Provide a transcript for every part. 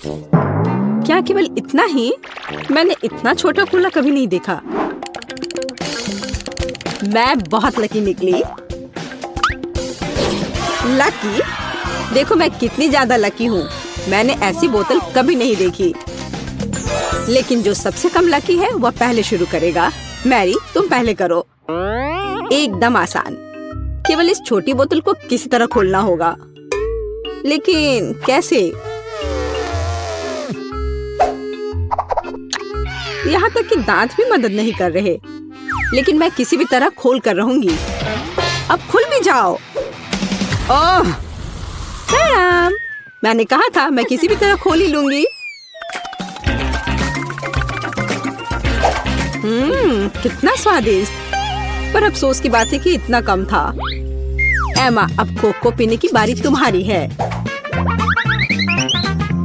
क्या केवल इतना ही? मैंने इतना छोटा कोला कभी नहीं देखा। मैं बहुत लकी निकली। लकी? देखो मैं कितनी ज्यादा लकी हूँ। मैंने ऐसी बोतल कभी नहीं देखी। लेकिन जो सबसे कम लकी है वह पहले शुरू करेगा। मैरी, तुम पहले करो। एकदम आसान। केवल इस छोटी बोतल को किसी तरह खोलना होगा। लेकिन कैसे? यहाँ तक कि दांत भी मदद नहीं कर रहे। लेकिन मैं किसी भी तरह खोल कर रहूंगी। अब खुल भी जाओ। ओह सैम, मैंने कहा था मैं किसी भी तरह खोल ही लूंगी। कितना स्वादिष्ट। पर अफसोस की बात है कि इतना कम था। एमा, अब कोक को पीने की बारी तुम्हारी है।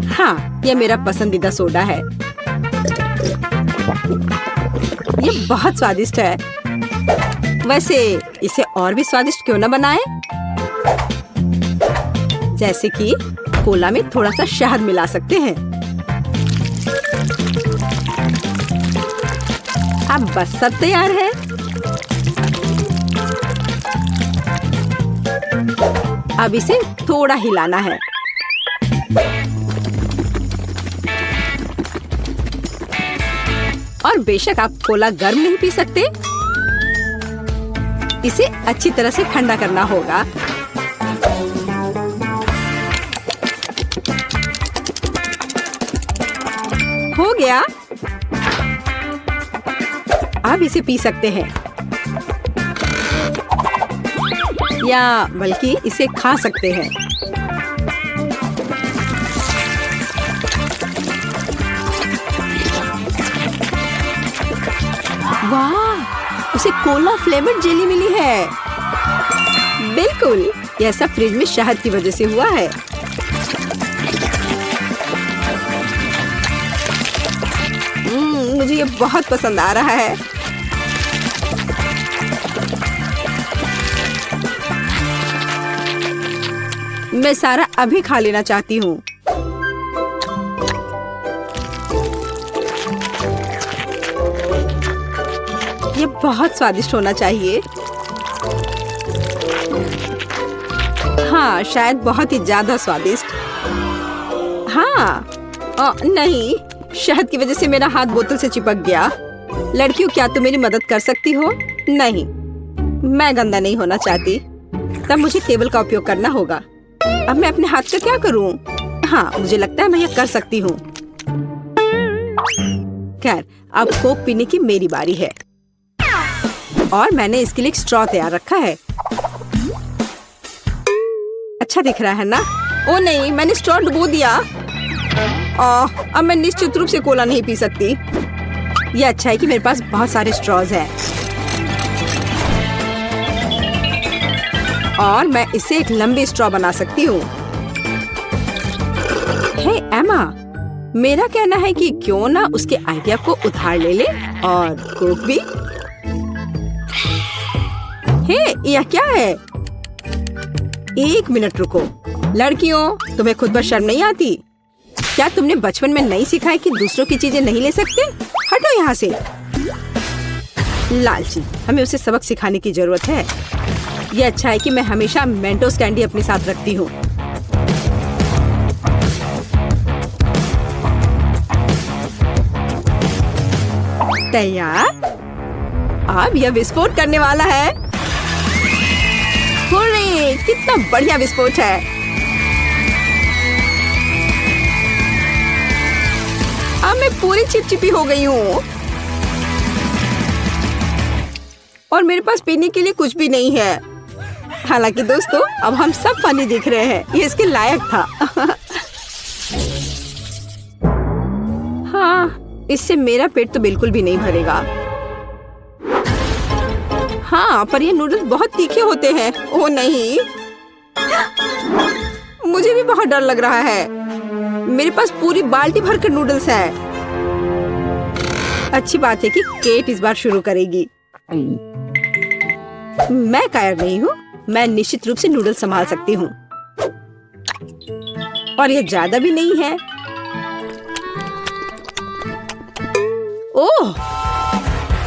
हाँ, यह मेरा पसंदीदा सोडा है। ये बहुत स्वादिष्ट है। वैसे इसे और भी स्वादिष्ट क्यों न बनाएं? जैसे कि कोला में थोड़ा सा शहद मिला सकते हैं। अब बस सब तैयार है। अब इसे थोड़ा हिलाना है। और बेशक आप कोला गर्म नहीं पी सकते। इसे अच्छी तरह से ठंडा करना होगा। हो गया। अब इसे पी सकते हैं या बल्कि इसे खा सकते हैं। वाह, उसे कोला फ्लेवर्ड जेली मिली है। बिल्कुल, यह सब फ्रिज में शहद की वजह से हुआ है। मुझे ये बहुत पसंद आ रहा है। मैं सारा अभी खा लेना चाहती हूँ। ये बहुत स्वादिष्ट होना चाहिए। हाँ, शायद बहुत ही ज्यादा स्वादिष्ट। हाँ, नहीं, शहद की वजह से मेरा हाथ बोतल से चिपक गया। लड़कियों, क्या तुम मेरी मदद कर सकती हो? नहीं, मैं गंदा नहीं होना चाहती। तब मुझे टेबल का उपयोग करना होगा। अब मैं अपने हाथ का क्या करूं? हाँ, मुझे लगता है मैं ये कर सकती हूँ। खैर, अब कोक पीने की मेरी बारी है। और मैंने इसके लिए एक स्ट्रॉ तैयार रखा है। अच्छा दिख रहा है ना? ओ नहीं, मैंने स्ट्रॉ डुबो दिया। अब मैं निश्चित रूप से कोला नहीं पी सकती। ये अच्छा है कि मेरे पास बहुत सारे स्ट्रॉज हैं। और मैं इससे एक लंबी स्ट्रॉ बना सकती हूँ। हे एमा, मेरा कहना है कि क्यों ना उसके आइडिया को उधार ले ले और कोक भी। हे, यह क्या है? एक मिनट रुको। लड़कियों, तुम्हें खुद पर शर्म नहीं आती? क्या तुमने बचपन में नहीं सीखा है कि दूसरों की चीजें नहीं ले सकते? हटो यहाँ से। लालची, हमें उसे सबक सिखाने की जरूरत है। ये अच्छा है कि मैं हमेशा मेंटोस कैंडी अपने साथ रखती हूँ। तैयार? अब यह विस्फोट करने वाला है। हुर्रे, कितना बढ़िया विस्फोट है। अब मैं पूरी चिपचिपी हो गई हूँ और मेरे पास पीने के लिए कुछ भी नहीं है। हालांकि दोस्तों, अब हम सब फनी दिख रहे हैं। ये इसके लायक था। हाँ, इससे मेरा पेट तो बिल्कुल भी नहीं भरेगा। हाँ, पर ये नूडल्स बहुत तीखे होते हैं। ओह नहीं, मुझे भी बहुत डर लग रहा है। मेरे पास पूरी बाल्टी भर कर नूडल्स है। अच्छी बात है कि केट इस बार शुरू करेगी। मैं कायर नहीं हूँ। मैं निश्चित रूप से नूडल्स संभाल सकती हूँ। और ये ज्यादा भी नहीं है। ओह,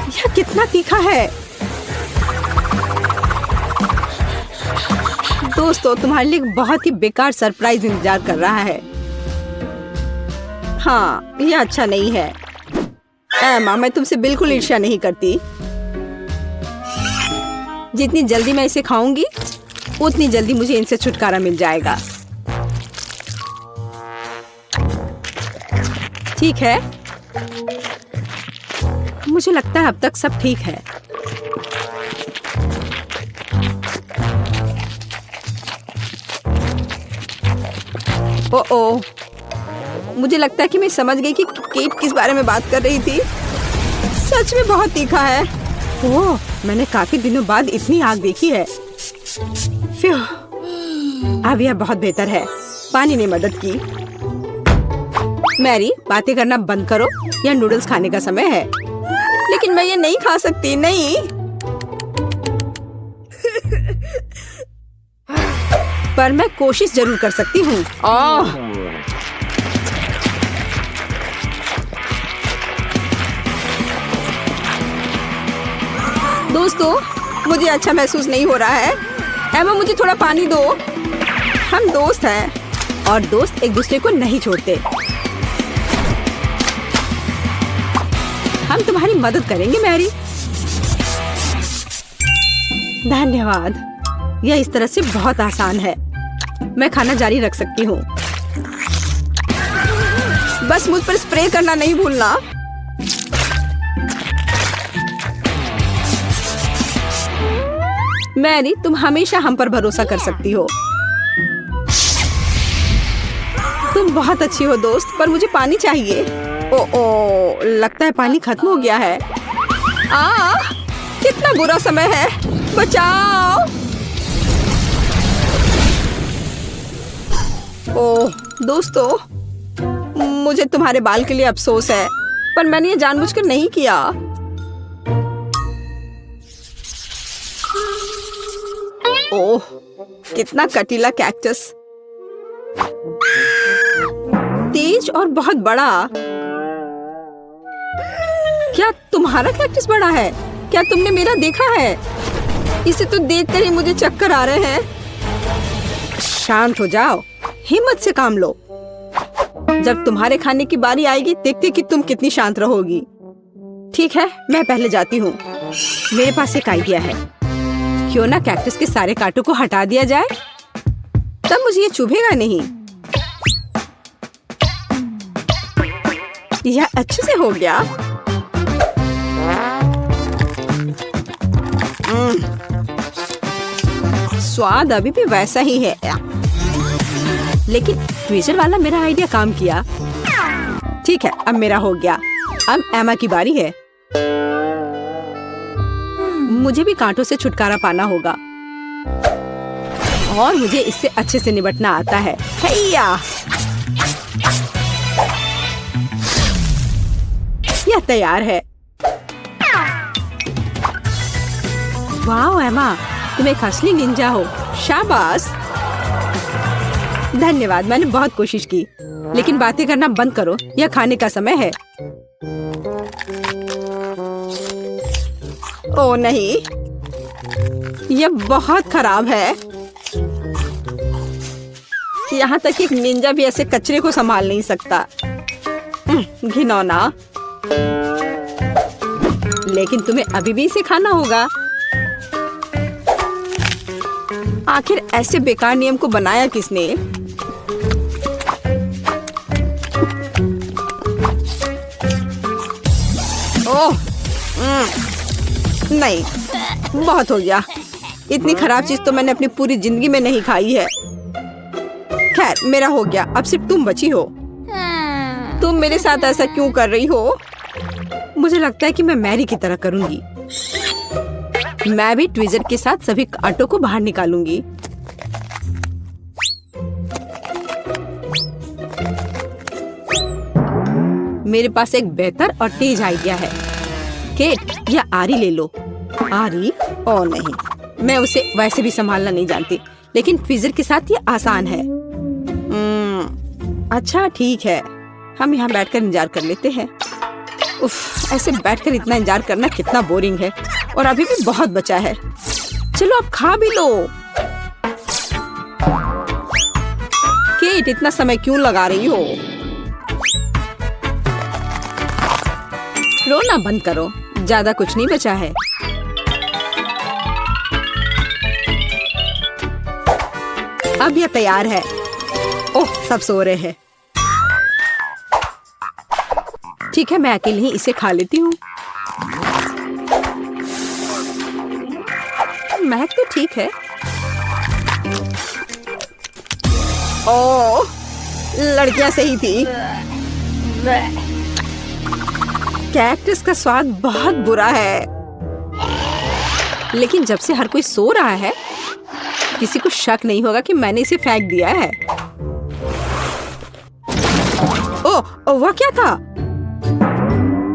यह कितना तीखा है। दोस्तों, तुम्हारे लिए एक बहुत ही बेकार सरप्राइज इंतजार कर रहा है। हाँ, यह अच्छा नहीं है। एमा, मैं तुमसे बिल्कुल ईर्ष्या नहीं करती। जितनी जल्दी मैं इसे खाऊंगी उतनी जल्दी मुझे इनसे छुटकारा मिल जाएगा। ठीक है, मुझे लगता है अब तक सब ठीक है। ओह, मुझे लगता है कि मैं समझ गई कि केट किस बारे में बात कर रही थी। सच में बहुत तीखा है। ओह, मैंने काफी दिनों बाद इतनी आग देखी है। फ्यू, अब यह बहुत बेहतर है। पानी ने मदद की। मैरी, बातें करना बंद करो, यह नूडल्स खाने का समय है। लेकिन मैं ये नहीं खा सकती। नहीं। पर मैं कोशिश जरूर कर सकती हूँ। दोस्तों, मुझे अच्छा महसूस नहीं हो रहा है। एमा, मुझे थोड़ा पानी दो। हम दोस्त हैं और दोस्त एक दूसरे को नहीं छोड़ते। हम तुम्हारी मदद करेंगे मैरी। धन्यवाद। यह इस तरह से बहुत आसान है। मैं खाना जारी रख सकती हूँ। बस मुझ पर स्प्रे करना नहीं भूलना। मैरी, तुम हमेशा हम पर भरोसा कर सकती हो। तुम बहुत अच्छी हो दोस्त, पर मुझे पानी चाहिए। ओ, लगता है पानी खत्म हो गया है। कितना बुरा समय है। बचाओ। ओह दोस्तों, मुझे तुम्हारे बाल के लिए अफसोस है, पर मैंने ये जानबूझकर नहीं किया। ओह, कितना कटीला कैक्टस। तेज और बहुत बड़ा। क्या तुम्हारा कैक्टस बड़ा है? क्या तुमने मेरा देखा है? इसे तो देखकर ही मुझे चक्कर आ रहे हैं। शांत हो जाओ, हिम्मत से काम लो। जब तुम्हारे खाने की बारी आएगी, देखते कि तुम कितनी शांत रहोगी। ठीक है, मैं पहले जाती हूँ। मेरे पास एक आइडिया है। क्यों ना कैक्टस के सारे कांटों को हटा दिया जाए, तब मुझे ये चुभेगा नहीं। यह अच्छे से हो गया। स्वाद अभी भी वैसा ही है, लेकिन ट्विजर वाला मेरा आइडिया काम किया। ठीक है, अब मेरा हो गया। अब एमा की बारी है। मुझे भी कांटों से छुटकारा पाना होगा और मुझे इससे अच्छे से निपटना आता है। हैया! यह तैयार है। वाह एमा, तुम एक असली निंजा हो। शाबाश। धन्यवाद, मैंने बहुत कोशिश की। लेकिन बातें करना बंद करो, यह खाने का समय है। ओह नहीं, यह बहुत खराब है। यहाँ तक एक निंजा भी ऐसे कचरे को संभाल नहीं सकता। घिनौना। लेकिन तुम्हें अभी भी इसे खाना होगा। आखिर ऐसे बेकार नियम को बनाया किसने? ओह, नहीं, बहुत हो गया। इतनी खराब चीज तो मैंने अपनी पूरी जिंदगी में नहीं खाई है। खैर, मेरा हो गया। अब सिर्फ तुम बची हो। तुम मेरे साथ ऐसा क्यों कर रही हो? मुझे लगता है कि मैं मैरी की तरह करूंगी। मैं भी ट्विजर के साथ सभी कांटों को बाहर निकालूंगी। मेरे पास एक बेहतर और तेज आइडिया है। केट, यह आरी ले लो। आरी? ओ नहीं, मैं उसे वैसे भी संभालना नहीं जानती, लेकिन ट्विजर के साथ ये आसान है। अच्छा ठीक है, हम यहाँ बैठकर इंतजार कर लेते हैं। उफ, ऐसे बैठकर इतना इंतजार करना कितना बोरिंग है। और अभी भी बहुत बचा है। चलो अब खा भी लो। केट, इतना समय क्यों लगा रही हो? रोना बंद करो, ज्यादा कुछ नहीं बचा है। अब यह तैयार है। ओह, सब सो रहे हैं। ठीक है, मैं अकेले ही इसे खा लेती हूँ। महक तो ठीक है। ओह, लड़कियां सही थी। कैक्टस का स्वाद बहुत बुरा है। लेकिन जब से हर कोई सो रहा है, किसी को शक नहीं होगा कि मैंने इसे फेंक दिया है। ओह, वह क्या था?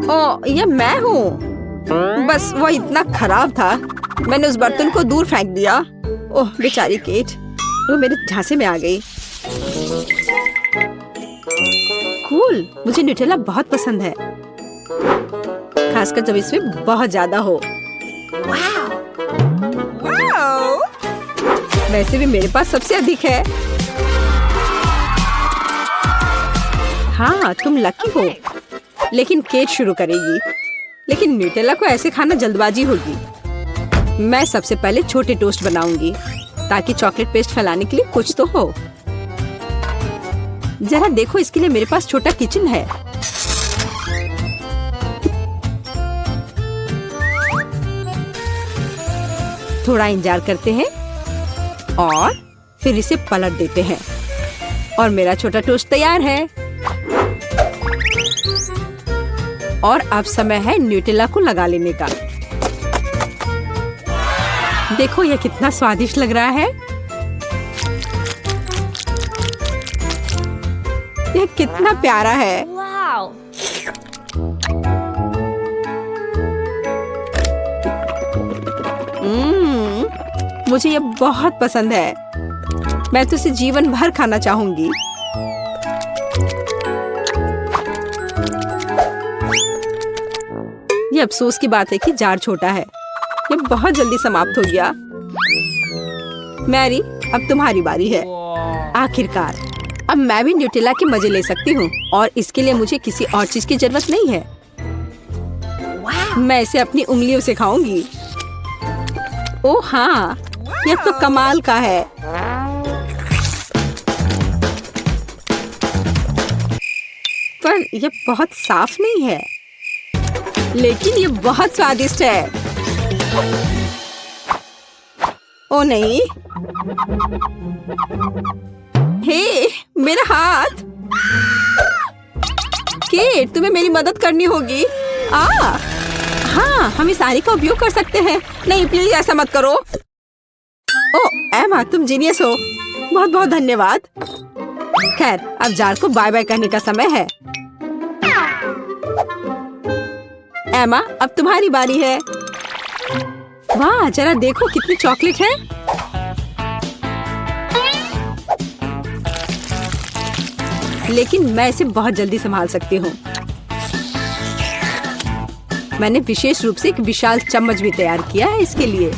ओह, यह मैं हूँ। बस वह इतना खराब था, मैंने उस बर्तन को दूर फेंक दिया। ओह बेचारी केट, वो मेरे झांसे में आ गई। कूल, मुझे न्यूटेला बहुत पसंद है, खासकर जब इसमें बहुत ज्यादा हो। वैसे भी मेरे पास सबसे अधिक है। हाँ, तुम लकी हो। लेकिन केट शुरू करेगी। लेकिन न्यूटेला को ऐसे खाना जल्दबाजी होगी। मैं सबसे पहले छोटे टोस्ट बनाऊंगी ताकि चॉकलेट पेस्ट फैलाने के लिए कुछ तो हो। जरा देखो, इसके लिए मेरे पास छोटा किचन है। थोड़ा इंतजार करते हैं और फिर इसे पलट देते हैं और मेरा छोटा टोस्ट तैयार है। और अब समय है न्यूटेला को लगा लेने का। देखो यह कितना स्वादिष्ट लग रहा है। यह कितना प्यारा है। मुझे यह बहुत पसंद है। मैं तो इसे जीवन भर खाना चाहूंगी। ये अफसोस की बात है कि जार छोटा है। ये बहुत जल्दी समाप्त हो गया। मैरी, अब तुम्हारी बारी है। आखिरकार अब मैं भी न्यूटेला के मजे ले सकती हूँ और इसके लिए मुझे किसी और चीज की जरूरत नहीं है। मैं इसे अपनी उंगलियों से खाऊंगी। ओह हाँ, यह तो कमाल का है। पर यह बहुत साफ नहीं है, लेकिन ये बहुत स्वादिष्ट है। ओ नहीं, हे मेरा हाथ। केट, तुम्हें मेरी मदद करनी होगी। हाँ, हम इस आरी का उपयोग कर सकते हैं। नहीं प्लीज ऐसा मत करो। ओ एमा, तुम जीनियस हो। बहुत बहुत धन्यवाद। खैर, अब जार को बाय बाय करने का समय है। एमा, अब तुम्हारी बारी है। वाह, जरा देखो कितनी चॉकलेट है। लेकिन मैं इसे बहुत जल्दी संभाल सकती हूँ। मैंने विशेष रूप से एक विशाल चम्मच भी तैयार किया है इसके लिए।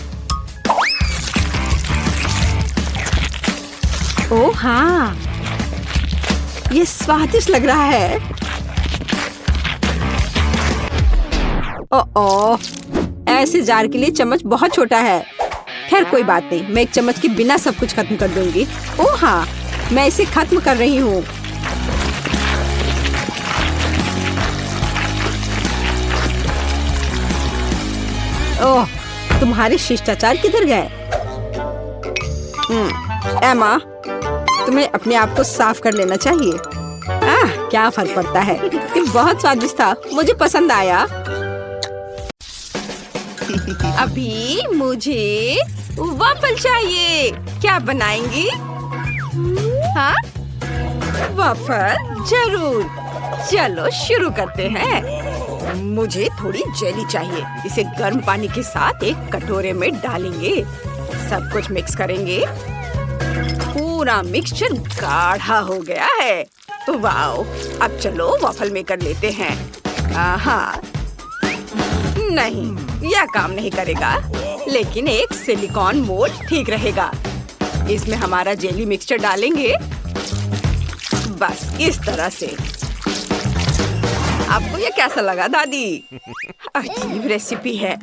ओह हाँ, ये स्वादिष्ट लग रहा है। ओह, ऐसे जार के लिए चम्मच बहुत छोटा है। खैर कोई बात नहीं, मैं एक चम्मच के बिना सब कुछ खत्म कर दूंगी। ओह हाँ, मैं इसे खत्म कर रही हूँ। ओह, तुम्हारे शिष्टाचार किधर गए? एमा, तुम्हें अपने आप को साफ कर लेना चाहिए। क्या फर्क पड़ता है। ये बहुत स्वादिष्ट था, मुझे पसंद आया। अभी मुझे वॉफल चाहिए। क्या बनाएंगी? हाँ, वॉफल जरूर। चलो शुरू करते हैं। मुझे थोड़ी जेली चाहिए। इसे गर्म पानी के साथ एक कटोरे में डालेंगे। सब कुछ मिक्स करेंगे। पूरा मिक्सचर गाढ़ा हो गया है। वाओ, अब चलो वॉफल मेकर लेते हैं। हाँ, नहीं, यह काम नहीं करेगा, लेकिन एक सिलिकॉन मोल्ड ठीक रहेगा। इसमें हमारा जेली मिक्सचर डालेंगे, बस इस तरह से। आपको ये कैसा लगा दादी? अजीब रेसिपी है।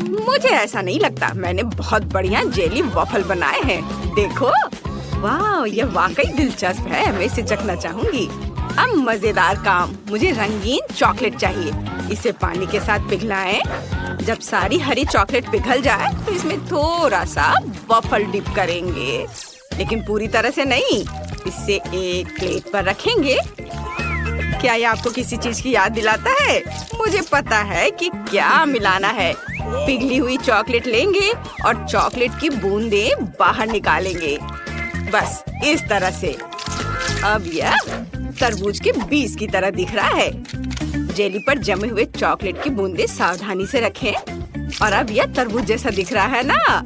मुझे ऐसा नहीं लगता। मैंने बहुत बढ़िया जेली वॉफल बनाए हैं। देखो, वाह, ये वाकई दिलचस्प है। मैं इसे चखना चाहूंगी। अब मजेदार काम, मुझे रंगीन चॉकलेट चाहिए। इसे पानी के साथ पिघलाएं। जब सारी हरी चॉकलेट पिघल जाए तो इसमें थोड़ा सा वॉफल डिप करेंगे, लेकिन पूरी तरह से नहीं। इसे एक प्लेट पर रखेंगे। क्या ये आपको किसी चीज की याद दिलाता है? मुझे पता है कि क्या मिलाना है। पिघली हुई चॉकलेट लेंगे और चॉकलेट की बूंदें बाहर निकालेंगे, बस इस तरह से। अब यह तरबूज के बीज की तरह दिख रहा है। जेली पर जमे हुए चॉकलेट की बूंदें सावधानी से रखें, और अब यह तरबूज जैसा दिख रहा है ना?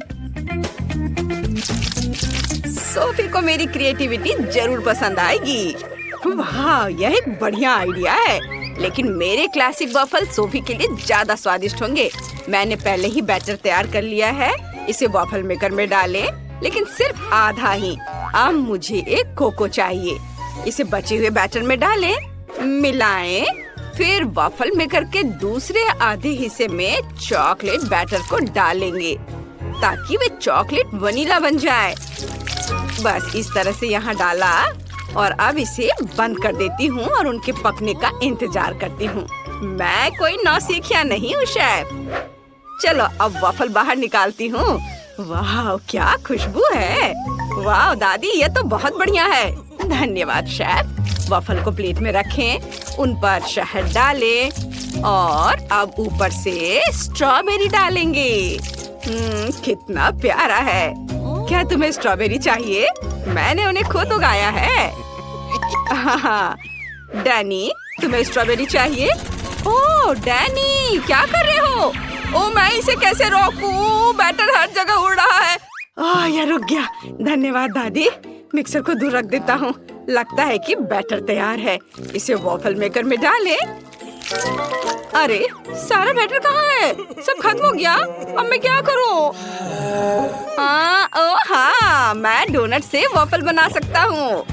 सोफी को मेरी क्रिएटिविटी जरूर पसंद आएगी। वाह, यह एक बढ़िया आइडिया है, लेकिन मेरे क्लासिक वॉफल सोफी के लिए ज्यादा स्वादिष्ट होंगे। मैंने पहले ही बैटर तैयार कर लिया है। इसे वॉफल मेकर में डालें, लेकिन सिर्फ आधा ही। अब मुझे एक कोको चाहिए। इसे बचे हुए बैटर में डालें, मिलाएं, फिर वॉफल मेकर के दूसरे आधे हिस्से में चॉकलेट बैटर को डालेंगे ताकि वे चॉकलेट वनीला बन जाए। बस इस तरह से यहाँ डाला, और अब इसे बंद कर देती हूँ और उनके पकने का इंतजार करती हूँ। मैं कोई नौसिखिया नहीं हूँ शेफ। चलो अब वॉफल बाहर निकालती हूँ। वाह, क्या खुशबू है। वाह दादी, ये तो बहुत बढ़िया है। धन्यवाद शेफ। वॉफल को प्लेट में रखें, उन पर शहद डालें और अब ऊपर से स्ट्रॉबेरी डालेंगे। कितना प्यारा है। क्या तुम्हें स्ट्रॉबेरी चाहिए? मैंने उन्हें खुद उगाया है। डैनी, तुम्हें स्ट्रॉबेरी चाहिए? ओह डैनी, क्या कर रहे हो? ओह, मैं इसे कैसे रोकूं? बैटर हर जगह उड़ रहा है। यह रुक गया। धन्यवाद दादी। मिक्सर को दूर रख देता हूँ। लगता है कि बैटर तैयार है। इसे वॉफल मेकर में डालें। अरे, सारा बैटर कहाँ है? सब खत्म हो गया। अब मैं क्या करूँ? हाँ, मैं डोनट से वॉफल बना सकता हूँ।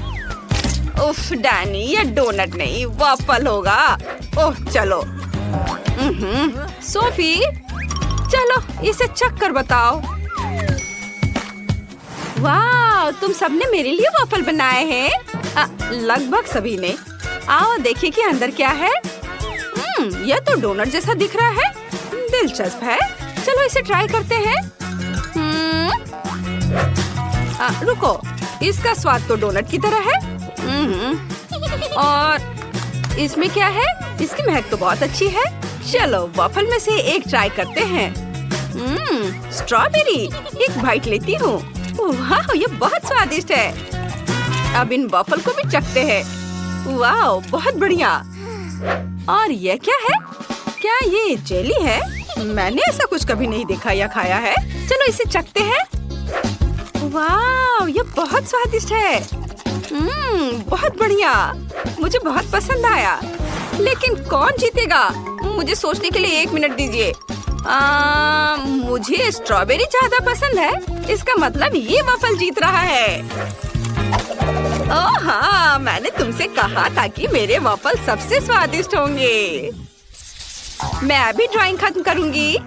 उफ डैनी, ये डोनट नहीं वॉफल होगा। ओह चलो। सोफी, चलो इसे चख कर बताओ। वाह, तुम सबने मेरे लिए वॉफल बनाए हैं। लगभग सभी ने। आओ देखिए कि अंदर क्या है। यह तो डोनट जैसा दिख रहा है। दिलचस्प है। चलो इसे ट्राई करते हैं। रुको, इसका स्वाद तो डोनट की तरह है। और इसमें क्या है? इसकी महक तो बहुत अच्छी है। चलो वॉफल में से एक ट्राई करते हैं। स्ट्रॉबेरी, एक बाइट लेती हूँ। वाह, ये बहुत स्वादिष्ट है। अब इन वॉफल को भी चखते हैं। वाह, बहुत बढ़िया। और ये क्या है? क्या ये जेली है? मैंने ऐसा कुछ कभी नहीं देखा या खाया है। चलो इसे चखते हैं। वाह, ये बहुत स्वादिष्ट है। बहुत बढ़िया। मुझे बहुत पसंद आया। लेकिन कौन जीतेगा? मुझे सोचने के लिए 1 मिनट दीजिए। मुझे स्ट्रॉबेरी ज्यादा पसंद है। इसका मतलब ये वॉफल जीत रहा है। ओह हाँ, मैंने तुमसे कहा था कि मेरे वॉफल सबसे स्वादिष्ट होंगे। मैं अभी ड्राइंग खत्म करूंगी।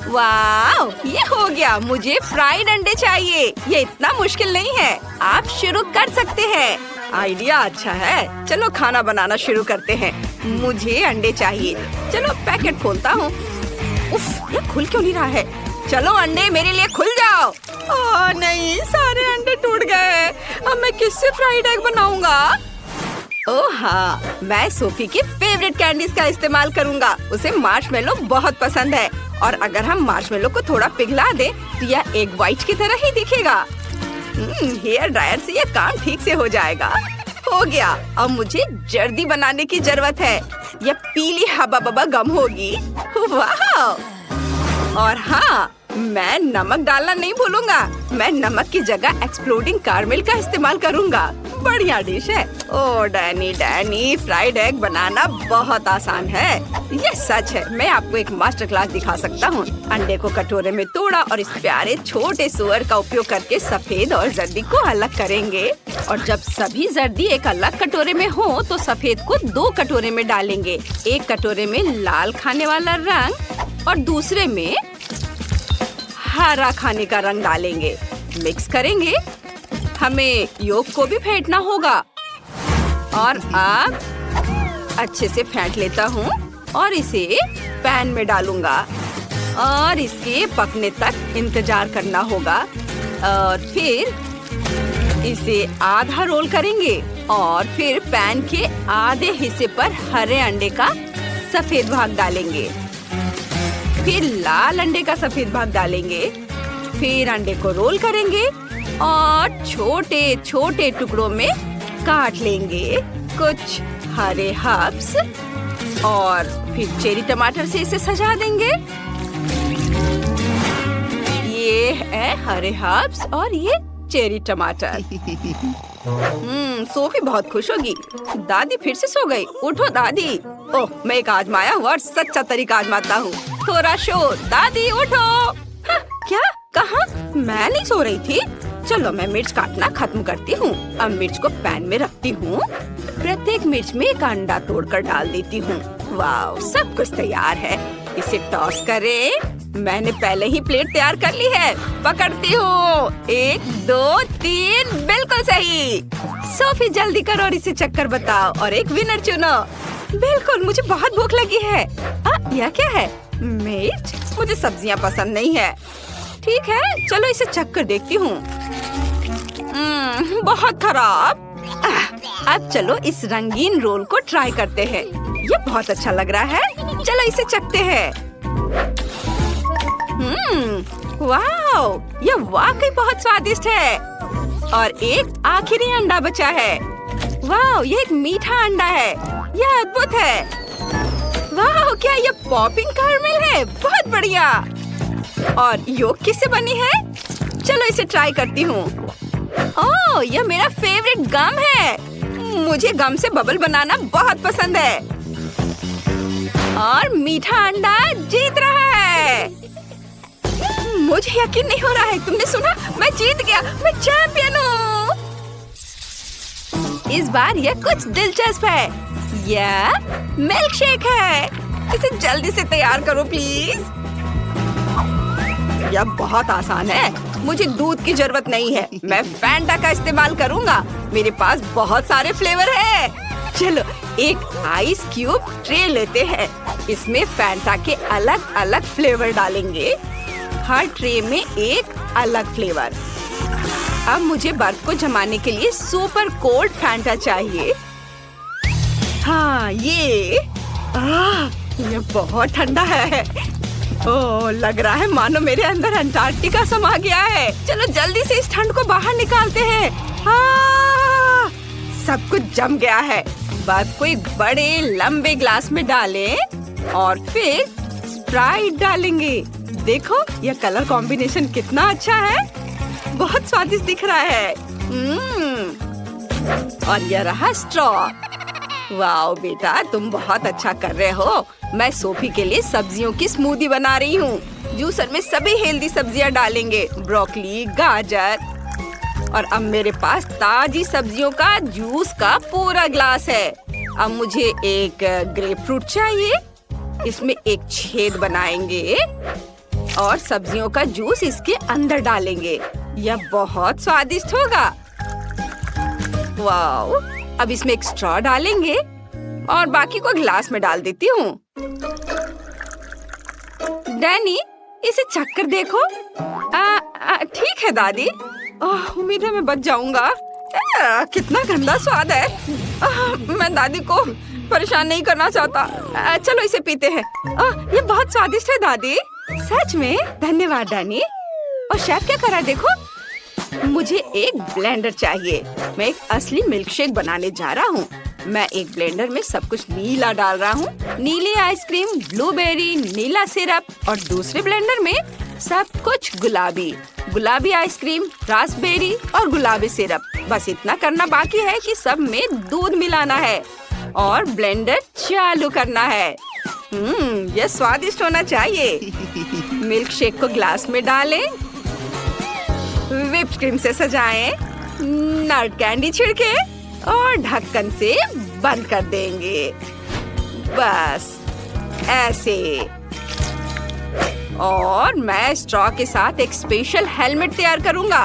वाह, ये हो गया। मुझे फ्राइड अंडे चाहिए। ये इतना मुश्किल नहीं है। आप शुरू कर सकते हैं। आइडिया अच्छा है। चलो खाना बनाना शुरू करते हैं। मुझे अंडे चाहिए। चलो पैकेट खोलता हूँ। उफ, ये खुल क्यों नहीं रहा है? चलो अंडे मेरे लिए खुल जाओ। ओह नहीं, सारे अंडे टूट गए। अब मैं किससे फ्राइड एग बनाऊंगा? ओह हाँ, मैं सोफी की फेवरेट कैंडीज का इस्तेमाल करूंगा। उसे मार्शमेलो बहुत पसंद है, और अगर हम मार्शमेलो को थोड़ा पिघला दें तो यह एग व्हाइट की तरह ही दिखेगा। हेयर ड्रायर से यह काम ठीक से हो जाएगा। हो गया। अब मुझे जर्दी बनाने की जरूरत है। यह पीली हबा बबा गम होगी। वाह! और हाँ, मैं नमक डालना नहीं भूलूंगा। मैं नमक की जगह एक्सप्लोडिंग कैरमेल का इस्तेमाल करूंगा। बढ़िया डिश है। ओ डैनी, फ्राइड एग बनाना बहुत आसान है। ये सच है। मैं आपको एक मास्टर क्लास दिखा सकता हूँ। अंडे को कटोरे में तोड़ा और इस प्यारे छोटे सुअर का उपयोग करके सफेद और जर्दी को अलग करेंगे। और जब सभी जर्दी एक अलग कटोरे में हो तो सफेद को 2 कटोरे में डालेंगे। एक कटोरे में लाल खाने वाला रंग और दूसरे में हरा खाने का रंग डालेंगे। मिक्स करेंगे। हमें योग को भी फेंटना होगा। और अब अच्छे से फेंट लेता हूँ और इसे पैन में डालूंगा और इसके पकने तक इंतजार करना होगा। और फिर इसे आधा रोल करेंगे और फिर पैन के आधे हिस्से पर हरे अंडे का सफेद भाग डालेंगे। फिर लाल अंडे का सफेद भाग डालेंगे। फिर अंडे को रोल करेंगे और छोटे छोटे टुकड़ों में काट लेंगे। कुछ हरे हर्ब्स और फिर चेरी टमाटर से इसे सजा देंगे। ये है हरे हर्ब्स और ये चेरी टमाटर। सोफी बहुत खुश होगी। दादी फिर से सो गई। उठो दादी। ओह, मैं एक आजमाया हुआ और सच्चा तरीका आजमाता हूँ। थोड़ा शोर। दादी उठो। हाँ, क्या कहा? मैं नहीं सो रही थी। चलो मैं मिर्च काटना खत्म करती हूँ। अब मिर्च को पैन में रखती हूँ। प्रत्येक मिर्च में एक अंडा तोड़कर डाल देती हूँ। वाह, सब कुछ तैयार है। इसे टॉस करें। मैंने पहले ही प्लेट तैयार कर ली है। पकड़ती हूँ। 1 2 3, बिल्कुल सही। सोफी जल्दी करो और इसे चक्कर बताओ और एक विनर चुनो। बिल्कुल, मुझे बहुत भूख लगी है। यह क्या है? मिर्च? मुझे सब्जियाँ पसंद नहीं है। ठीक है, चलो इसे चक्कर देखती हूँ। बहुत खराब। अब चलो इस रंगीन रोल को ट्राई करते हैं। ये बहुत अच्छा लग रहा है। चलो इसे चखते हैं। वाह, ये वाकई बहुत स्वादिष्ट है। और एक आखिरी अंडा बचा है। वाह, ये एक मीठा अंडा है। यह अद्भुत है। वाह, क्या ये पॉपिंग कैरमेल है? बहुत बढ़िया। और योग किससे बनी है? चलो इसे ट्राई करती हूँ। ओह, यह मेरा फेवरेट गम है। मुझे गम से बबल बनाना बहुत पसंद है। और मीठा अंडा जीत रहा है। मुझे यकीन नहीं हो रहा है। तुमने सुना? मैं जीत गया। मैं चैंपियन हूँ। इस बार यह कुछ दिलचस्प है। यह मिल्क शेक है। इसे जल्दी से तैयार करो प्लीज। यह बहुत आसान है। मुझे दूध की जरूरत नहीं है। मैं फैंटा का इस्तेमाल करूँगा। मेरे पास बहुत सारे फ्लेवर है। चलो एक आइस क्यूब ट्रे लेते हैं। इसमें फैंटा के अलग अलग फ्लेवर डालेंगे। हर ट्रे में एक अलग फ्लेवर। अब मुझे बर्फ को जमाने के लिए सुपर कोल्ड फैंटा चाहिए। हाँ, ये बहुत ठंडा है। ओह, लग रहा है मानो मेरे अंदर अंटार्कटिका समा गया है। चलो जल्दी से इस ठंड को बाहर निकालते हैं। सब कुछ जम गया है। बर्फ को एक बड़े लंबे ग्लास में डालें और फिर स्प्राइट डालेंगे। देखो, यह कलर कॉम्बिनेशन कितना अच्छा है। बहुत स्वादिष्ट दिख रहा है। और यह रहा स्ट्रॉ। वाह बेटा, तुम बहुत अच्छा कर रहे हो। मैं सोफी के लिए सब्जियों की स्मूदी बना रही हूँ। जूसर में सभी हेल्दी सब्जियाँ डालेंगे। ब्रोकली, गाजर। और अब मेरे पास ताजी सब्जियों का जूस का पूरा ग्लास है। अब मुझे एक ग्रेपफ्रूट चाहिए। इसमें एक छेद बनाएंगे और सब्जियों का जूस इसके अंदर डालेंगे। यह बहुत स्वादिष्ट होगा। वाह, अब इसमें एक स्ट्रॉ डालेंगे और बाकी को ग्लास में डाल देती हूँ। डैनी, इसे चक्कर देखो। ठीक है दादी। उम्मीद है मैं बच जाऊंगा। कितना गंदा स्वाद है। मैं दादी को परेशान नहीं करना चाहता। चलो इसे पीते हैं। ये बहुत स्वादिष्ट है दादी। सच में? धन्यवाद डैनी। और शेफ क्या कर रहा है देखो। मुझे एक ब्लेंडर चाहिए। मैं एक असली मिल्कशेक बनाने जा रहा हूँ। मैं एक ब्लेंडर में सब कुछ नीला डाल रहा हूँ। नीली आइसक्रीम, ब्लूबेरी, नीला सिरप और दूसरे ब्लेंडर में सब कुछ गुलाबी, गुलाबी आइसक्रीम, रास्पबेरी और गुलाबी सिरप। बस इतना करना बाकी है कि सब में दूध मिलाना है और ब्लेंडर चालू करना है। यह स्वादिष्ट होना चाहिए। मिल्क शेक को ग्लास में डालें, व्हिप्ड क्रीम से सजाएं, नट कैंडी छिड़के और ढक्कन से बंद कर देंगे। बस ऐसे। और मैं स्ट्रॉ के साथ एक स्पेशल हेलमेट तैयार करूंगा।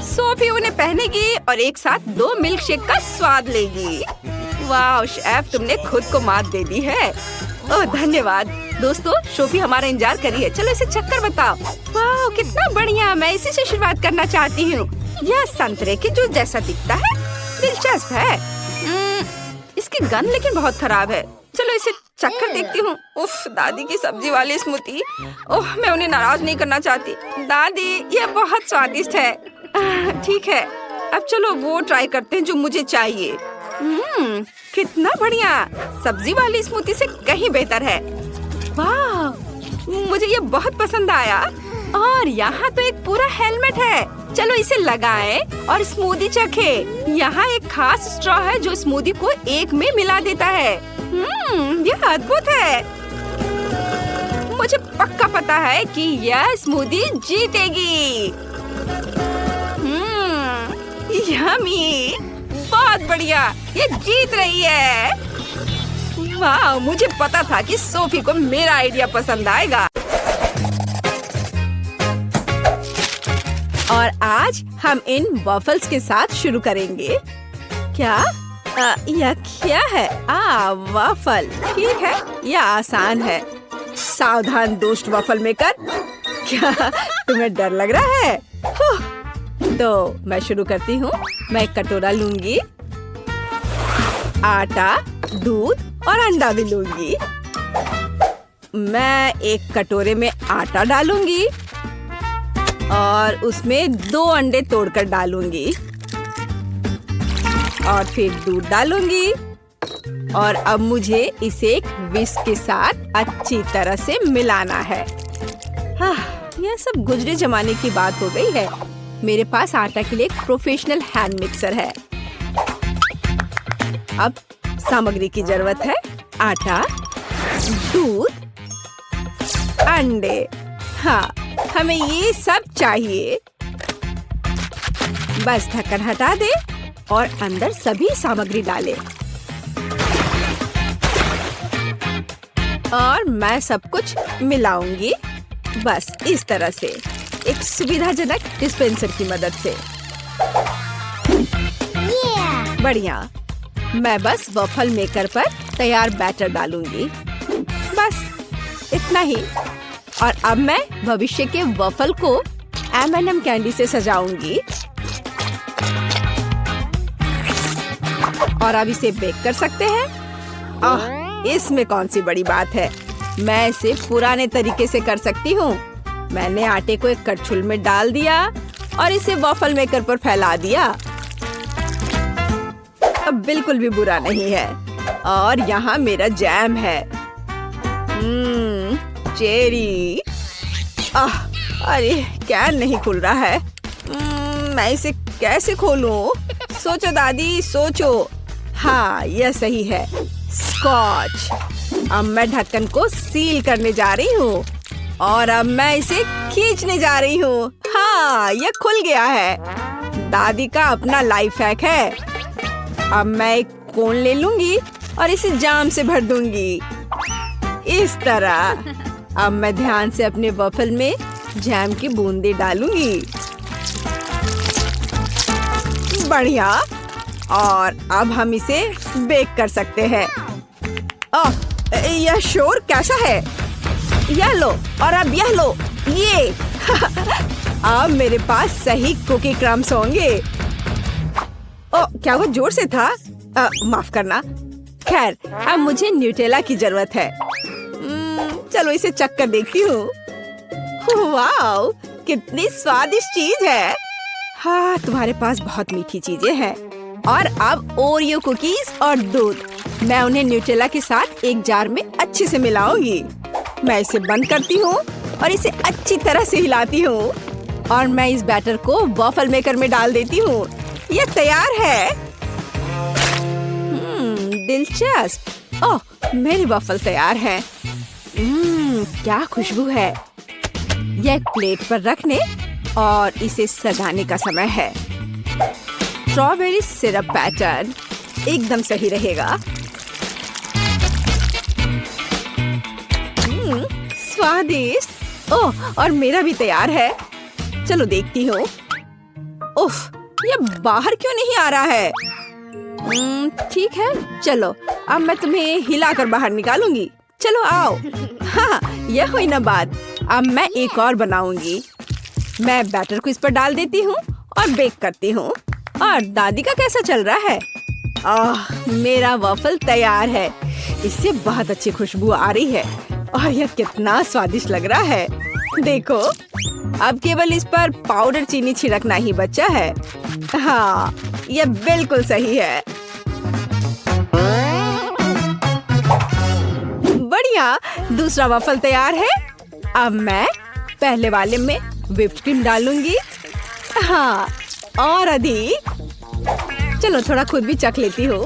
सोफी उन्हें पहनेगी और एक साथ 2 मिल्क शेक का स्वाद लेगी। वाह शेफ, तुमने खुद को मात दे दी है। ओह धन्यवाद। दोस्तों, सोफी हमारा इंतजार कर रही है। चलो इसे चक्कर बताओ। वाह कितना बढ़िया, मैं इसी से शुरुआत करना चाहती हूँ। यह संतरे के जूस जैसा दिखता है, दिलचस्प है। इसकी गंध लेकिन बहुत खराब है। चलो इसे चक्कर देखती हूँ। उफ, दादी की सब्जी वाली स्मूथी। ओह, मैं उन्हें नाराज नहीं करना चाहती। दादी, यह बहुत स्वादिष्ट है। ठीक है, अब चलो वो ट्राई करते हैं जो मुझे चाहिए। कितना बढ़िया, सब्जी वाली स्मूथी से कहीं बेहतर है। वाह, मुझे ये बहुत पसंद आया। और यहाँ तो एक पूरा हेलमेट है। चलो इसे लगाएं और स्मूदी चखें। यहाँ एक खास स्ट्रॉ है जो स्मूदी को एक में मिला देता है। यह अद्भुत है। मुझे पक्का पता है कि यह स्मूदी जीतेगी। यम्मी, बहुत बढ़िया, ये जीत रही है। वाह, मुझे पता था कि सोफी को मेरा आइडिया पसंद आएगा। और आज हम इन वॉफल्स के साथ शुरू करेंगे। क्या यह क्या है? वॉफल। ठीक है, यह आसान है। सावधान दुष्ट वॉफल मेकर। क्या तुम्हें डर लग रहा है? तो मैं शुरू करती हूँ। मैं एक कटोरा लूंगी, आटा, दूध और अंडा भी लूंगी। मैं एक कटोरे में आटा डालूंगी और उसमें 2 अंडे तोड़कर डालूंगी और फिर दूध डालूंगी। और अब मुझे इसे एक विस्क के साथ अच्छी तरह से मिलाना है। यह सब गुजरे जमाने की बात हो गई है। मेरे पास आटा के लिए एक प्रोफेशनल हैंड मिक्सर है। अब सामग्री की जरूरत है। आटा, दूध, अंडे। हाँ, हमें ये सब चाहिए। बस ढक्कन हटा दे और अंदर सभी सामग्री डालें। और मैं सब कुछ मिलाऊंगी, बस इस तरह से, एक सुविधाजनक डिस्पेंसर की मदद से। बढ़िया। मैं बस वॉफल मेकर पर तैयार बैटर डालूंगी, बस इतना ही। और अब मैं भविष्य के वॉफल को M&M कैंडी से सजाऊंगी। और अब इसे बेक कर सकते हैं। इसमें कौन सी बड़ी बात है, मैं इसे पुराने तरीके से कर सकती हूँ। मैंने आटे को एक कड़छुल में डाल दिया और इसे वॉफल मेकर पर फैला दिया। अब बिल्कुल भी बुरा नहीं है। और यहाँ मेरा जैम है। चेरी। अरे कैन नहीं खुल रहा है। मैं इसे कैसे खोलूं? सोचो दादी, सोचो। हाँ, यह सही है, स्कॉच। अब मैं ढक्कन को सील करने जा रही हूँ और अब मैं इसे खींचने जा रही हूँ। हाँ, यह खुल गया है। दादी का अपना लाइफ हैक है। अब मैं एक कोन ले लूंगी और इसे जाम से भर दूंगी, इस तरह। अब मैं ध्यान से अपने वॉफल में जैम की बूंदें डालूंगी। बढ़िया। और अब हम इसे बेक कर सकते हैं। यह शोर कैसा है? यह लो और अब यह लो, ये। अब मेरे पास सही कुकी क्रम्स होंगे। क्या वो जोर से था? माफ करना। खैर, अब मुझे न्यूटेला की जरूरत है। चलो इसे चक्कर देखती हूँ। वाह, कितनी स्वादिष्ट चीज है। हाँ, तुम्हारे पास बहुत मीठी चीजें हैं। और अब ओरियो कुकीज और दूध। मैं उन्हें न्यूटेला के साथ एक जार में अच्छे से मिलाऊंगी। मैं इसे बंद करती हूँ और इसे अच्छी तरह से हिलाती हूँ और मैं इस बैटर को वॉफल मेकर में डाल देती हूँ। ये तैयार है। दिलचस्प। ओह, मेरी वॉफल तैयार है। क्या खुशबू है। यह एक प्लेट पर रखने और इसे सजाने का समय है। स्ट्रॉबेरी सिरप पैटर्न एकदम सही रहेगा। स्वादिष्ट। ओह, और मेरा भी तैयार है। चलो देखती हूँ। उफ, ये बाहर क्यों नहीं आ रहा है? ठीक है, चलो अब मैं तुम्हें हिलाकर बाहर निकालूंगी। चलो आओ। हाँ, यह हुई ना बात। अब मैं एक और बनाऊंगी। मैं बैटर को इस पर डाल देती हूँ और बेक करती हूँ। और दादी का कैसा चल रहा है? मेरा वॉफल तैयार है। इससे बहुत अच्छी खुशबू आ रही है और यह कितना स्वादिष्ट लग रहा है। देखो, अब केवल इस पर पाउडर चीनी छिड़कना ही बचा है। हाँ, यह बिल्कुल सही है। बढ़िया, दूसरा वॉफल तैयार है। अब मैं पहले वाले में व्हिप्ड क्रीम डालूंगी। हाँ, और अधिक। चलो थोड़ा खुद भी चख लेती हूँ।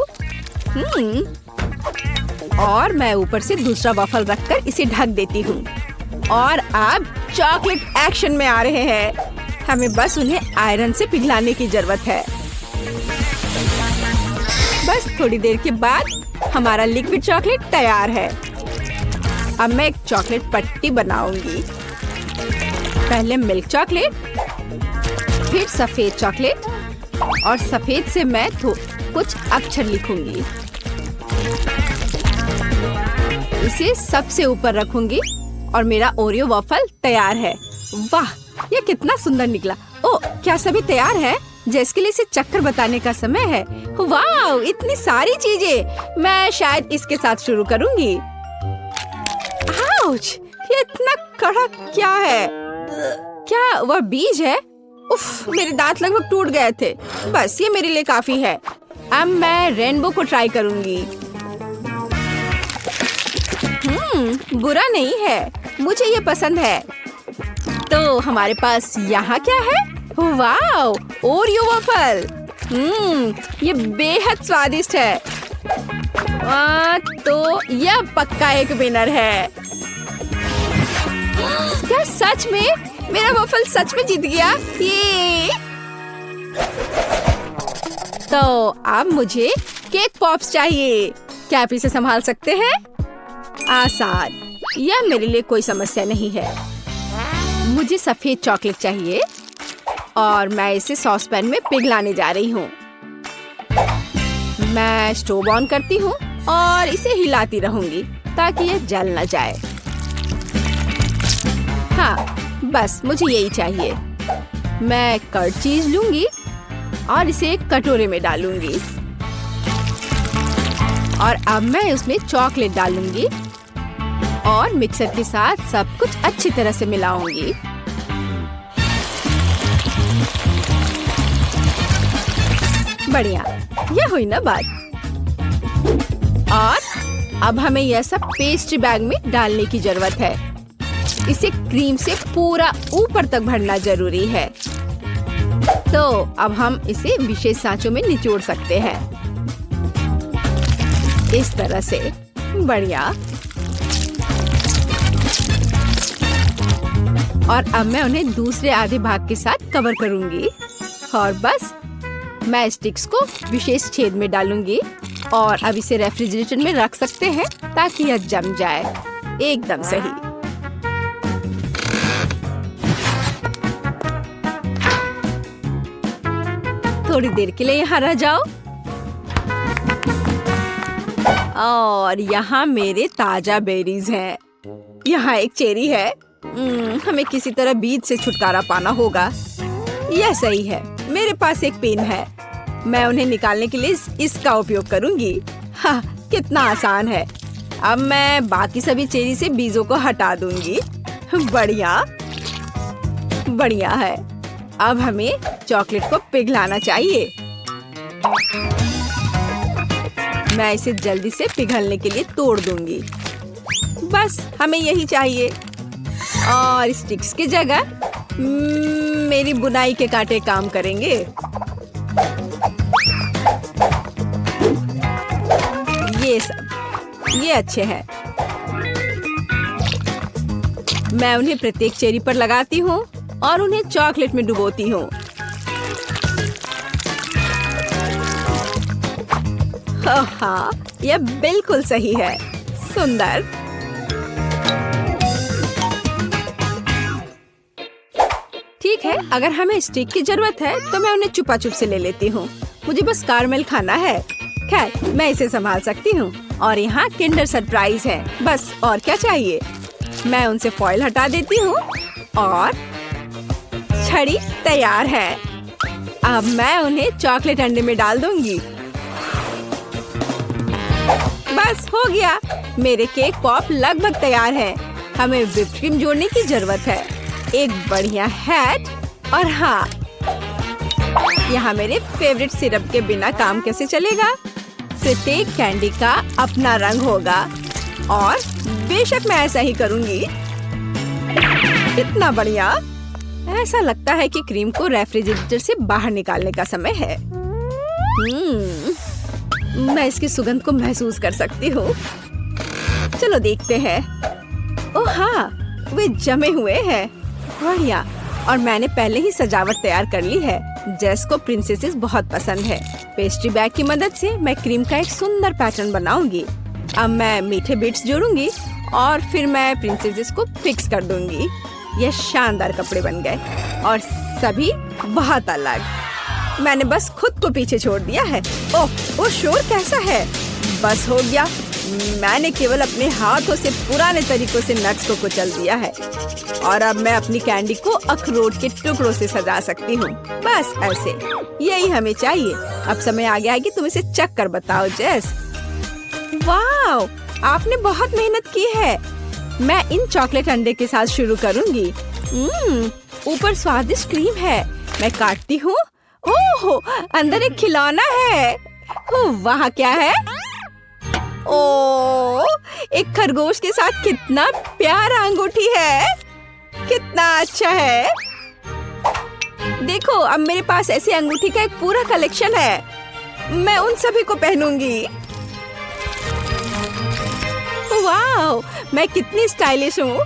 और मैं ऊपर से दूसरा वॉफल रखकर इसे ढक देती हूँ। और अब चॉकलेट एक्शन में आ रहे हैं। हमें बस उन्हें आयरन से पिघलाने की जरूरत है। बस थोड़ी देर के बाद हमारा लिक्विड चॉकलेट तैयार है। अब मैं एक चॉकलेट पट्टी बनाऊंगी। पहले मिल्क चॉकलेट, फिर सफेद चॉकलेट और सफेद से मैं कुछ अक्षर लिखूंगी। इसे सबसे ऊपर रखूंगी और मेरा ओरियो वॉफल तैयार है। वाह, ये कितना सुंदर निकला। ओह, क्या सभी तैयार है? जिसके लिए इसे चक्कर बताने का समय है। वाह, इतनी सारी चीजें। मैं शायद इसके साथ शुरू करूंगी। आउच, ये इतना कड़क क्या है? क्या वह बीज है? उफ, मेरे दांत लगभग टूट गए थे। बस ये मेरे लिए काफी है। अब मैं रेनबो को ट्राई करूंगी। बुरा नहीं है, मुझे ये पसंद है। तो हमारे पास यहाँ क्या है? वाह, ओरियो वॉफल। ये बेहद स्वादिष्ट है। तो यह पक्का एक विनर है। क्या सच में? मेरा वॉफल सच में जीत गया। ये तो अब मुझे केक पॉप्स चाहिए। क्या आप इसे संभाल सकते हैं? आसान, यह मेरे लिए कोई समस्या नहीं है। मुझे सफेद चॉकलेट चाहिए और मैं इसे सॉस पैन में पिघलाने जा रही हूँ। मैं स्टोव ऑन करती हूँ और इसे हिलाती रहूंगी ताकि यह जल न जाए। हाँ, बस मुझे यही चाहिए। मैं कर्ड चीज लूंगी और इसे एक कटोरे में डालूंगी। और अब मैं उसमें चॉकलेट डालूंगी और मिक्सर के साथ सब कुछ अच्छी तरह से मिलाऊंगी। बढ़िया, यह हुई ना बात। और अब हमें यह सब पेस्ट्री बैग में डालने की जरूरत है। इसे क्रीम से पूरा ऊपर तक भरना जरूरी है। तो अब हम इसे विशेष सांचों में निचोड़ सकते हैं। इस तरह से। बढ़िया। और अब मैं उन्हें दूसरे आधे भाग के साथ कवर करूंगी। और बस मैं स्टिक्स को विशेष छेद में डालूंगी और अब इसे रेफ्रिजरेटर में रख सकते हैं ताकि यह जम जाए। एकदम सही। थोड़ी देर के लिए यहाँ रह जाओ। और यहाँ मेरे ताजा बेरीज हैं। यहाँ एक चेरी है। हमें किसी तरह बीज से छुटकारा पाना होगा। यह सही है। मेरे पास एक पेन है। मैं उन्हें निकालने के लिए इसका उपयोग करूंगी। हाँ, कितना आसान है। अब मैं बाकी सभी चेरी से बीजों को हटा दूंगी। बढ़िया, बढ़िया है। अब हमें चॉकलेट को पिघलाना चाहिए। मैं इसे जल्दी से पिघलने के लिए तोड़ दूंगी। बस हमें यही चाहिए। और स्टिक्स की जगह मेरी बुनाई के कांटे काम करेंगे। ये अच्छे हैं। मैं उन्हें प्रत्येक चेरी पर लगाती हूँ और उन्हें चॉकलेट में डुबोती हूँ। हाँ, यह बिल्कुल सही है। सुंदर। ठीक है, अगर हमें स्टिक की जरूरत है तो मैं उन्हें छुपा छुप से ले लेती हूँ। मुझे बस कारमेल खाना है। खैर, मैं इसे संभाल सकती हूँ। और यहाँ किंडर सरप्राइज है, बस और क्या चाहिए। मैं उनसे फॉइल हटा देती हूँ और छड़ी तैयार है। अब मैं उन्हें चॉकलेट अंडे में डाल दूंगी। बस हो गया, मेरे केक पॉप लगभग तैयार है। हमें व्हिप्ड क्रीम जोड़ने की जरूरत है, एक बढ़िया हैट और हाँ, यहाँ मेरे फेवरेट सिरप के बिना काम कैसे चलेगा। प्रत्येक कैंडी का अपना रंग होगा और बेशक मैं ऐसा ही करूँगी। कितना बढ़िया। ऐसा लगता है कि क्रीम को रेफ्रिजरेटर से बाहर निकालने का समय है। मैं इसकी सुगंध को महसूस कर सकती हूँ। चलो देखते हैं। ओह हाँ, वे जमे हुए हैं। बढ़िया। और मैंने पहले ही सजावट तैयार कर ली है। जेस को प्रिंसेसेस बहुत पसंद है। पेस्ट्री बैग की मदद से मैं क्रीम का एक सुंदर पैटर्न बनाऊंगी। अब मैं मीठे बिट्स जोड़ूंगी और फिर मैं प्रिंसेसेस को फिक्स कर दूंगी। ये शानदार कपड़े बन गए और सभी बहुत अलग। मैंने बस खुद को पीछे छोड़ दिया है। ओह, वो शोर कैसा है। बस हो गया। मैंने केवल अपने हाथों से पुराने तरीकों से नट्स को कुचल दिया है और अब मैं अपनी कैंडी को अखरोट के टुकड़ों से सजा सकती हूँ। बस ऐसे, यही हमें चाहिए। अब समय आ गया है कि तुम इसे चख कर बताओ जेस। वाह, आपने बहुत मेहनत की है। मैं इन चॉकलेट अंडे के साथ शुरू करूँगी। ऊपर स्वादिष्ट क्रीम है। मैं काटती हूँ। ओह, अंदर एक खिलौना है। वहाँ क्या है? ओह, एक खरगोश के साथ कितना प्यारा अंगूठी है। कितना अच्छा है। देखो, अब मेरे पास ऐसी अंगूठी का एक पूरा कलेक्शन है। मैं उन सभी को पहनूंगी। वाह, मैं कितनी स्टाइलिश हूँ।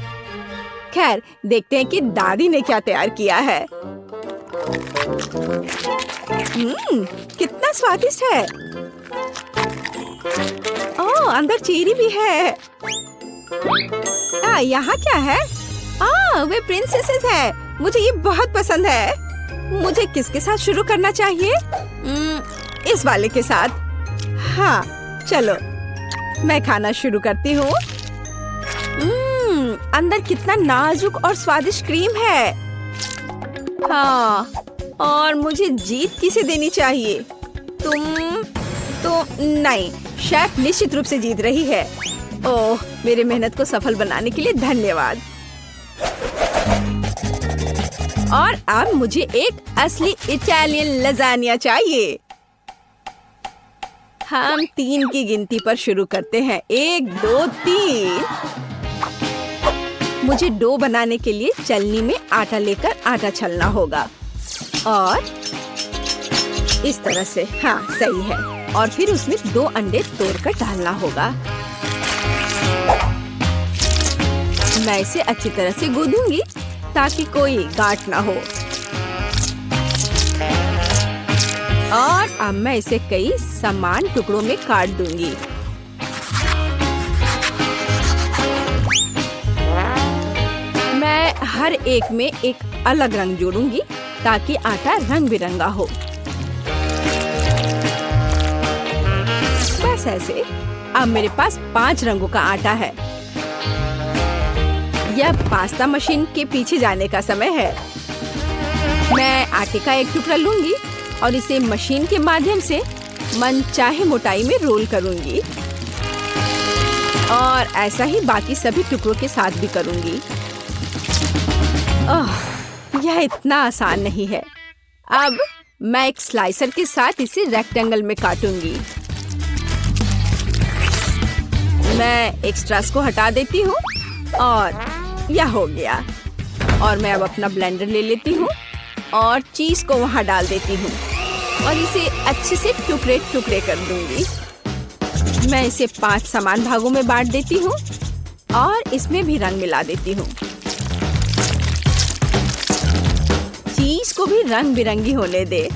खैर, देखते हैं कि दादी ने क्या तैयार किया है। कितना स्वादिष्ट है। ओह, अंदर चेरी भी है। यहाँ क्या है? वे प्रिंसेसेस है। मुझे ये बहुत पसंद है। मुझे किसके साथ शुरू करना चाहिए? इस वाले के साथ। हाँ, चलो मैं खाना शुरू करती हूँ। अंदर कितना नाजुक और स्वादिष्ट क्रीम है। हाँ, और मुझे जीत किसे देनी चाहिए? तुम तो नहीं, शेफ निश्चित रूप से जीत रही है। ओह, मेरी मेहनत को सफल बनाने के लिए धन्यवाद। और अब मुझे एक असली इटालियन लजानिया चाहिए। हम 3 की गिनती पर शुरू करते हैं। 1, 2, 3। मुझे डो बनाने के लिए चलनी में आटा लेकर आटा छलना होगा और इस तरह से। हाँ, सही है। और फिर उसमें 2 अंडे तोड़कर डालना होगा। मैं इसे अच्छी तरह से गूंदूंगी ताकि कोई गांठ ना हो। और अब मैं इसे कई समान टुकड़ों में काट दूंगी। मैं हर एक में एक अलग रंग जोड़ूंगी ताकि आटा रंग बिरंगा हो। बस ऐसे। अब मेरे पास 5 रंगों का आटा है। यह पास्ता मशीन के पीछे जाने का समय है। मैं आटे का एक टुकड़ा लूंगी और इसे मशीन के माध्यम से मनचाहे मोटाई में रोल करूंगी और ऐसा ही बाकी सभी टुकड़ों के साथ भी करूंगी। यह इतना आसान नहीं है। अब मैं एक स्लाइसर के साथ इसे रेक्टेंगल में काटूंगी। मैं एक्स्ट्रास को हटा देती हूँ और यह हो गया। और मैं अब अपना ब्लेंडर ले लेती हूँ और चीज को वहाँ डाल देती हूँ और इसे अच्छे से टुकड़े टुकड़े कर दूंगी। मैं इसे 5 समान भागों में बांट देती हूँ और इसमें भी रंग मिला देती हूँ। चीज को भी रंग बिरंगी होने दे।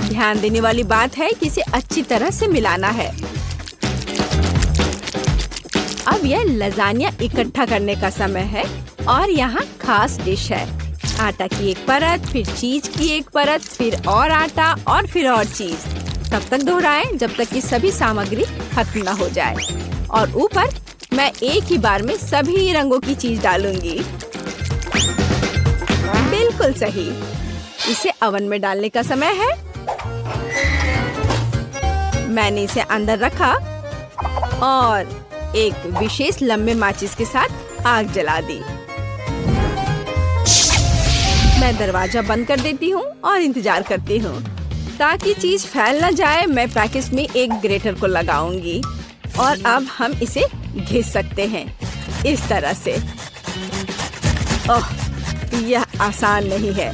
ध्यान देने वाली बात है कि इसे अच्छी तरह से मिलाना है। अब यह लजानिया इकट्ठा करने का समय है और यहाँ खास डिश है। आटा की एक परत, फिर चीज की एक परत, फिर और आटा और फिर और चीज। तब तक दोहराएं जब तक कि सभी सामग्री खत्म न हो जाए। और ऊपर मैं एक ही बार में सभी रंगों की चीज डालूंगी। बिल्कुल सही। इसे अवन में डालने का समय है। मैंने इसे अंदर रखा और एक विशेष लंबे माचिस के साथ आग जला दी। मैं दरवाजा बंद कर देती हूँ और इंतजार करती हूँ ताकि चीज फैल न जाए। मैं पैकेज में एक ग्रेटर को लगाऊंगी और अब हम इसे घिस सकते हैं इस तरह से। ओह, यह आसान नहीं है।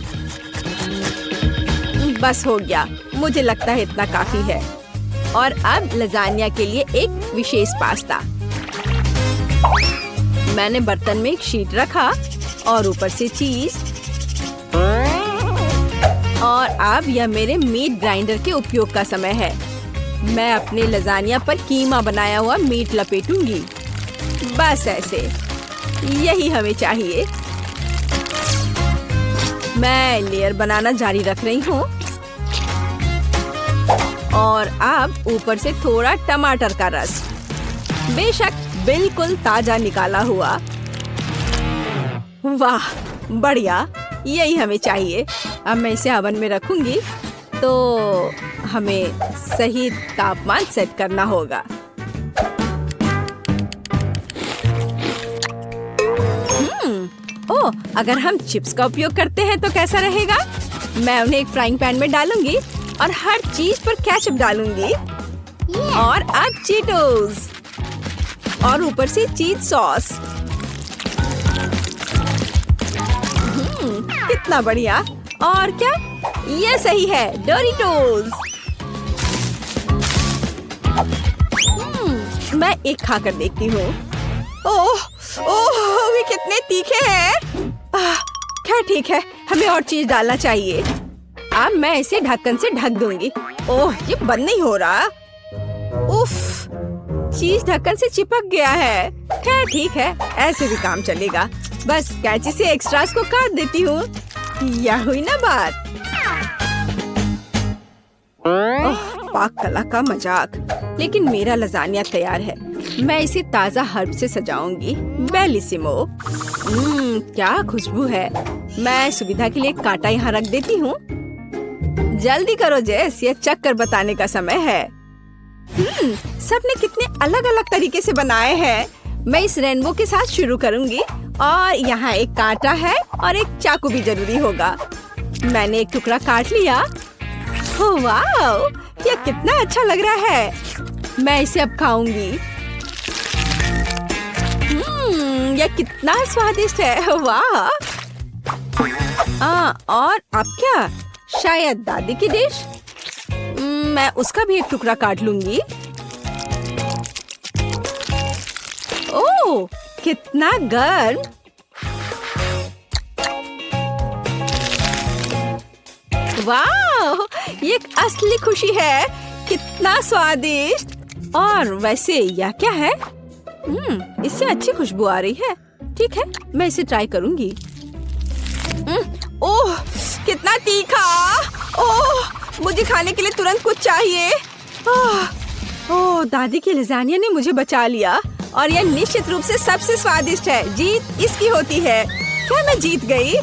बस हो गया। मुझे लगता है इतना काफी है। और अब लजानिया के लिए एक विशेष पास्ता। मैंने बर्तन में एक शीट रखा और ऊपर से चीज। और अब यह मेरे मीट ग्राइंडर के उपयोग का समय है। मैं अपने लजानिया पर कीमा बनाया हुआ मीट लपेटूंगी। बस ऐसे। यही हमें चाहिए। मैं लेयर बनाना जारी रख रही हूँ और अब ऊपर से थोड़ा टमाटर का रस, बेशक बिल्कुल ताजा निकाला हुआ। वाह, बढ़िया। यही हमें चाहिए। अब मैं इसे ओवन में रखूंगी तो हमें सही तापमान सेट करना होगा। ओह, अगर हम चिप्स का उपयोग करते हैं तो कैसा रहेगा? मैं उन्हें एक फ्राइंग पैन में डालूंगी और हर चीज पर केचप डालूंगी। और अब चीटोस और ऊपर से चीज सॉस। कितना बढ़िया। और क्या? ये सही है, डोरिटोस। मैं एक खाकर देखती हूँ। ओह, ओह, वे कितने तीखे हैं। खैर ठीक है, हमें और चीज डालना चाहिए। अब मैं इसे ढक्कन से ढक दूंगी। ओह, ये बंद नहीं हो रहा। उफ, चीज ढक्कन से चिपक गया है। खैर ठीक है, ऐसे भी काम चलेगा। बस कैंची से एक्स्ट्रास को काट देती हूँ। यह हुई ना बात। ओह, पाक कला का मजाक। लेकिन मेरा लजानिया तैयार है। मैं इसे ताजा हर्ब से सजाऊंगी। बेलिसिमो। क्या खुशबू है। मैं सुविधा के लिए कांटा यहाँ रख देती हूँ। जल्दी करो जेस, ये चक्कर बताने का समय है। सबने कितने अलग अलग तरीके से बनाए हैं। मैं इस रेनबो के साथ शुरू करूंगी और यहाँ एक कांटा है और एक चाकू भी जरूरी होगा। मैंने एक टुकड़ा काट लिया। ओह वाह, ये कितना अच्छा लग रहा है। मैं इसे अब खाऊंगी। यह कितना स्वादिष्ट है। वाह। और अब क्या? शायद दादी की डिश। मैं उसका भी एक टुकड़ा काट लूंगी। ओह, कितना गर्म। वाह, ये एक असली खुशी है। कितना स्वादिष्ट। और वैसे यह क्या है? इससे अच्छी खुशबू आ रही है। ठीक है, मैं इसे ट्राई करूंगी। ओह, कितना तीखा। ओह, मुझे खाने के लिए तुरंत कुछ चाहिए। ओह, दादी की लजानिया ने मुझे बचा लिया और यह निश्चित रूप से सबसे स्वादिष्ट है। जीत इसकी होती है। क्या मैं जीत गई?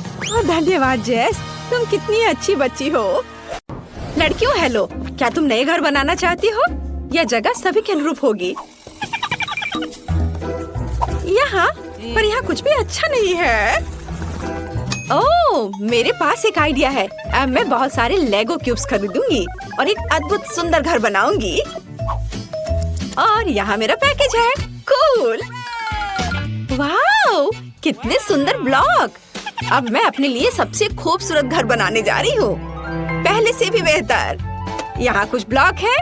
धन्यवाद जेस, तुम कितनी अच्छी बच्ची हो। लड़कियों हेलो, क्या तुम नए घर बनाना चाहती हो? यह जगह सभी के अनुरूप होगी। यहाँ पर यहाँ कुछ भी अच्छा नहीं है। ओह, मेरे पास एक आइडिया है। अब मैं बहुत सारे लेगो क्यूब्स खरीदूंगी और एक अद्भुत सुंदर घर बनाऊंगी। और यहाँ मेरा पैकेज है। कूल। वाह, वाओ, कितने सुंदर ब्लॉक। अब मैं अपने लिए सबसे खूबसूरत घर बनाने जा रही हूँ, पहले से भी बेहतर। यहाँ कुछ ब्लॉक है,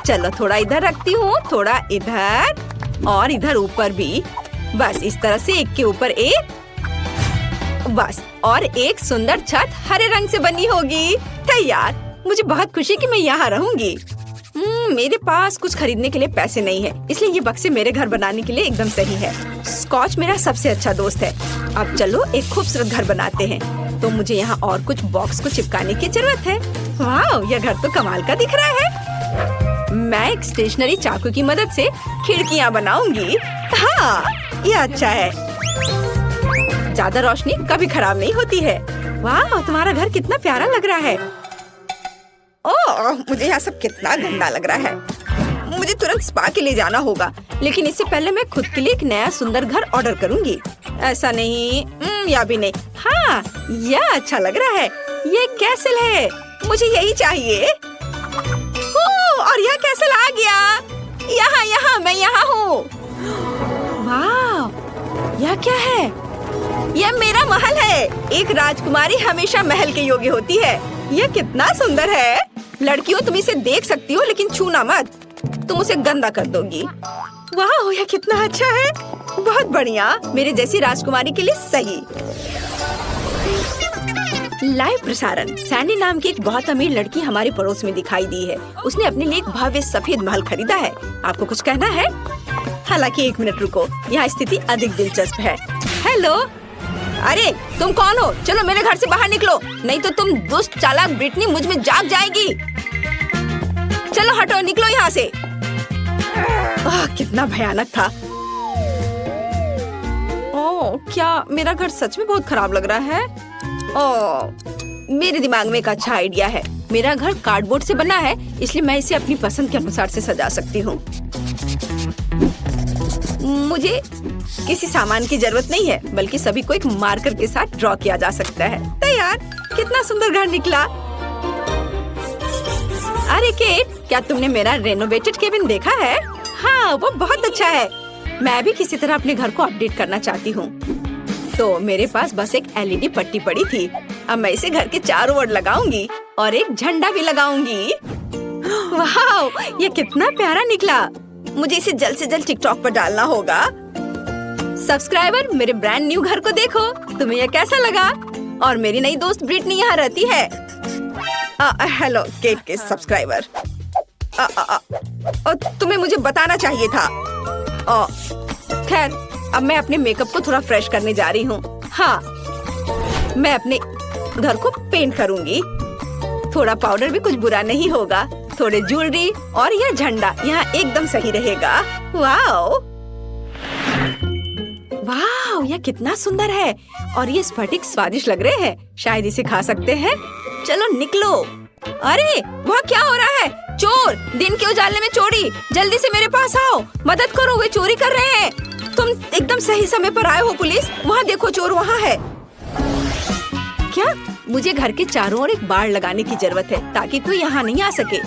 चलो थोड़ा इधर रखती हूँ, थोड़ा इधर और इधर ऊपर भी। बस इस तरह से एक के ऊपर एक, बस। और एक सुंदर छत हरे रंग से बनी होगी। तैयार। मुझे बहुत खुशी कि मैं यहाँ रहूंगी। मेरे पास कुछ खरीदने के लिए पैसे नहीं है, इसलिए ये बक्से मेरे घर बनाने के लिए एकदम सही है। स्कॉच मेरा सबसे अच्छा दोस्त है। अब चलो एक खूबसूरत घर बनाते हैं। तो मुझे यहाँ और कुछ बॉक्स को चिपकाने की जरूरत है। वाह, यह घर तो कमाल का दिख रहा है। मैं एक स्टेशनरी चाकू की मदद से खिड़कियाँ बनाऊंगी। हाँ, ये अच्छा है। ज्यादा रोशनी कभी खराब नहीं होती है। वाह, तुम्हारा घर कितना प्यारा लग रहा है। ओह, मुझे यहाँ सब कितना गंदा लग रहा है। मुझे तुरंत स्पा के लिए जाना होगा, लेकिन इससे पहले मैं खुद के लिए एक नया सुंदर घर ऑर्डर करूंगी। ऐसा नहीं, या भी नहीं। हाँ, यह अच्छा लग रहा है। ये कैसल है, मुझे यही चाहिए। ओह, और यह कैसल आ गया। यहाँ मैं यहाँ हूँ। वाह, यह क्या है? यह मेरा महल है। एक राजकुमारी हमेशा महल के योग्य होती है। यह कितना सुंदर है। लड़कियों, तुम इसे देख सकती हो, लेकिन छूना मत, तुम उसे गंदा कर दोगी। वाह, यह कितना अच्छा है। बहुत बढ़िया, मेरे जैसी राजकुमारी के लिए सही। लाइव प्रसारण। सैंडी नाम की एक बहुत अमीर लड़की हमारे पड़ोस में दिखाई दी है। उसने अपने लिए एक भव्य सफेद महल खरीदा है। आपको कुछ कहना है? हालांकि 1 मिनट रुको, यहाँ स्थिति अधिक दिलचस्प है। हेलो, अरे तुम कौन हो? चलो मेरे घर से बाहर निकलो, नहीं तो तुम दुष्ट चालाक ब्रिटनी मुझ में जाग जाएगी। चलो हटो, निकलो यहाँ से। कितना भयानक था। ओह, क्या मेरा घर सच में बहुत खराब लग रहा है। ओह, मेरे दिमाग में एक अच्छा आइडिया है। मेरा घर कार्डबोर्ड से बना है, इसलिए मैं इसे अपनी पसंद के अनुसार से सजा सकती हूँ। मुझे किसी सामान की जरूरत नहीं है, बल्कि सभी को एक मार्कर के साथ ड्रॉ किया जा सकता है। तैयार। कितना सुंदर घर निकला। अरे केट, क्या तुमने मेरा रेनोवेटेड केबिन देखा है? हाँ, वो बहुत अच्छा है। मैं भी किसी तरह अपने घर को अपडेट करना चाहती हूँ। तो मेरे पास बस एक LED पट्टी पड़ी थी। अब मैं इसे घर के चारों ओर लगाऊंगी और एक झंडा भी लगाऊंगी। वाह, ये कितना प्यारा निकला। मुझे इसे जल्द से जल्द टिकटॉक पर डालना होगा। सब्सक्राइबर, मेरे ब्रांड न्यू घर को देखो। तुम्हें यह कैसा लगा? और मेरी नई दोस्त ब्रिटनी यहाँ रहती है। हेलो केट के सब्सक्राइबर। तुम्हें मुझे बताना चाहिए था। खैर, अब मैं अपने मेकअप को थोड़ा फ्रेश करने जा रही हूँ। हाँ, मैं अपने घर को पेंट करूँगी। थोड़ा पाउडर भी कुछ बुरा नहीं होगा। थोड़े ज्वेलरी और यह झंडा यहाँ एकदम सही रहेगा। वाओ, वाह, यह कितना सुंदर है। और ये स्फटिक स्वादिष्ट लग रहे हैं। शायद इसे खा सकते हैं। चलो निकलो। अरे वहाँ क्या हो रहा है? चोर! दिन के उजाले में चोरी! जल्दी से मेरे पास आओ, मदद करो, वे चोरी कर रहे हैं। तुम एकदम सही समय पर आए हो पुलिस। वहाँ देखो, चोर वहाँ है। क्या? मुझे घर के चारों ओर एक बाड़ लगाने की जरूरत है, ताकि तू यहाँ नहीं आ सके।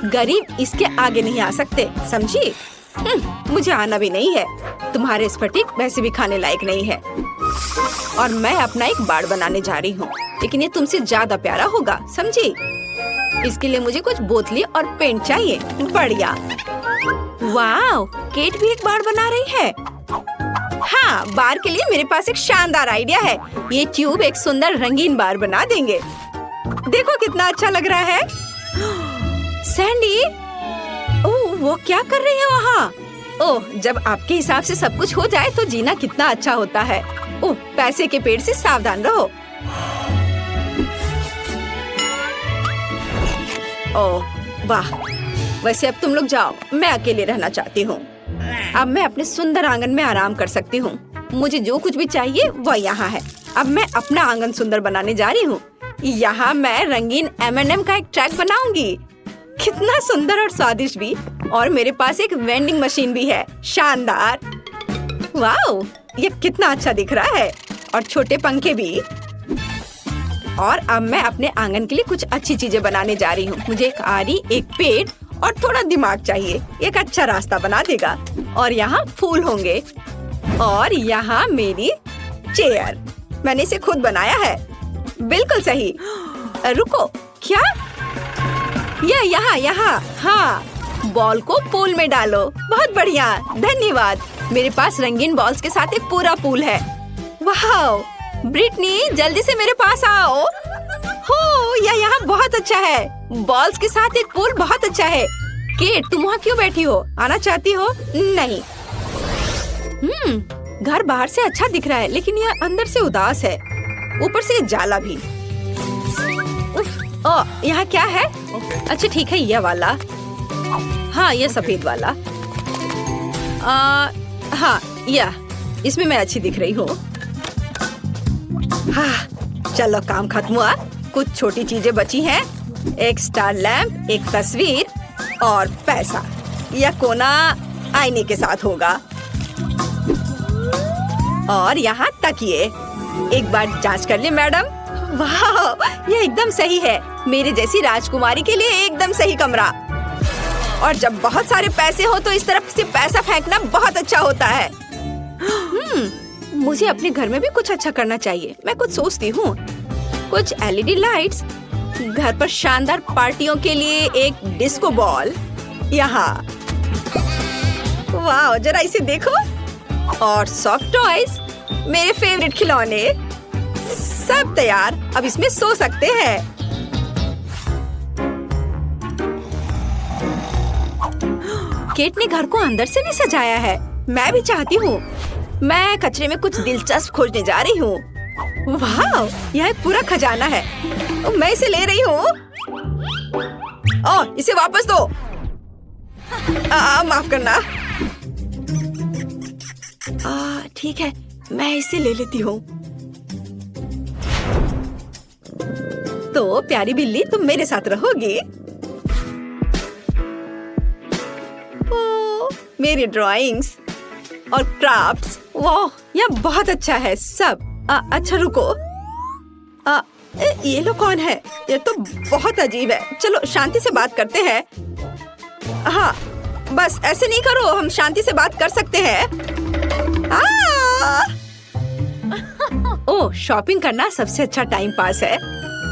गरीब इसके आगे नहीं आ सकते, समझी? मुझे आना भी नहीं है। तुम्हारे स्फटिक वैसे भी खाने लायक नहीं है। और मैं अपना एक बाड़ बनाने जा रही हूँ, लेकिन ये तुमसे ज्यादा प्यारा होगा, समझी? इसके लिए मुझे कुछ बोतलें और पेंट चाहिए। बढ़िया। वाह, केट भी एक बाड़ बना रही है। हाँ, बार के लिए मेरे पास एक शानदार आइडिया है। ये ट्यूब एक सुंदर रंगीन बार बना देंगे। देखो कितना अच्छा लग रहा है। सैंडी, ओह, वो क्या कर रही है वहाँ? ओह, जब आपके हिसाब से सब कुछ हो जाए तो जीना कितना अच्छा होता है। ओह, पैसे के पेड़ से सावधान रहो। ओह वाह, वैसे अब तुम लोग जाओ, मैं अकेले रहना चाहती हूँ। अब मैं अपने सुंदर आंगन में आराम कर सकती हूँ। मुझे जो कुछ भी चाहिए वह यहाँ है। अब मैं अपना आंगन सुंदर बनाने जा रही हूँ। यहाँ मैं रंगीन M&M का एक ट्रैक बनाऊंगी। कितना सुंदर और स्वादिष्ट भी। और मेरे पास एक वेंडिंग मशीन भी है। शानदार। वाओ, ये कितना अच्छा दिख रहा है। और छोटे पंखे भी। और अब मैं अपने आंगन के लिए कुछ अच्छी चीजें बनाने जा रही हूँ। मुझे एक आरी, एक पेड़ और थोड़ा दिमाग चाहिए। एक अच्छा रास्ता बना देगा। और यहाँ फूल होंगे। और यहाँ मेरी चेयर, मैंने इसे खुद बनाया है। बिल्कुल सही। रुको, क्या? यहाँ यहाँ। हाँ, बॉल को पूल में डालो। बहुत बढ़िया, धन्यवाद। मेरे पास रंगीन बॉल्स के साथ एक पूरा पूल है। वाह, ब्रिटनी जल्दी से मेरे पास आओ। हो, यह यहाँ बहुत अच्छा है। बॉल्स के साथ एक पूल बहुत अच्छा है। केट, तुम वहाँ क्यों बैठी हो? आना चाहती हो? नहीं। घर बाहर से अच्छा दिख रहा है, लेकिन यह अंदर से उदास है। ऊपर से ये जाला भी। ओह, यहाँ क्या है? अच्छा ठीक है, यह वाला। हाँ, यह सफेद वाला। हाँ, यह, इसमें मैं अच्छी दिख रही हूँ। हाँ, चलो काम खत्म हुआ। कुछ छोटी चीजें बची हैं। एक स्टार लैंप, एक तस्वीर और पैसा। यह कोना आईने के साथ होगा। और यहाँ तकिए। एक बार जांच कर ले मैडम। वाह, यह एकदम सही है। मेरे जैसी राजकुमारी के लिए एकदम सही कमरा। और जब बहुत सारे पैसे हो तो इस तरफ से पैसा फेंकना बहुत अच्छा होता है। मुझे अपने घर में भी कुछ अच्छा करना चाहिए। मैं कुछ सोचती हूँ। कुछ एलईडी लाइट्स, घर पर शानदार पार्टियों के लिए एक डिस्को बॉल। यहाँ, वाह, जरा इसे देखो। और सॉफ्ट टॉयज, मेरे फेवरेट खिलौने। सब तैयार, अब इसमें सो सकते हैं। केट ने घर को अंदर से भी सजाया है। मैं भी चाहती हूँ। मैं कचरे में कुछ दिलचस्प खोजने जा रही हूँ। वाह, यह एक पूरा खजाना है। मैं इसे ले रही हूँ। ओह, इसे वापस दो। माफ करना। ठीक है, मैं इसे ले लेती हूँ। तो प्यारी बिल्ली, तुम मेरे साथ रहोगी। मेरी ड्राइंग्स और क्राफ्ट्स, वाह, यह बहुत अच्छा है सब। अच्छा रुको, ये लोग कौन है? ये तो बहुत अजीब है। चलो शांति से बात करते हैं। हाँ, बस ऐसे नहीं करो, हम शांति से बात कर सकते हैं। ओह, शॉपिंग करना सबसे अच्छा टाइम पास है।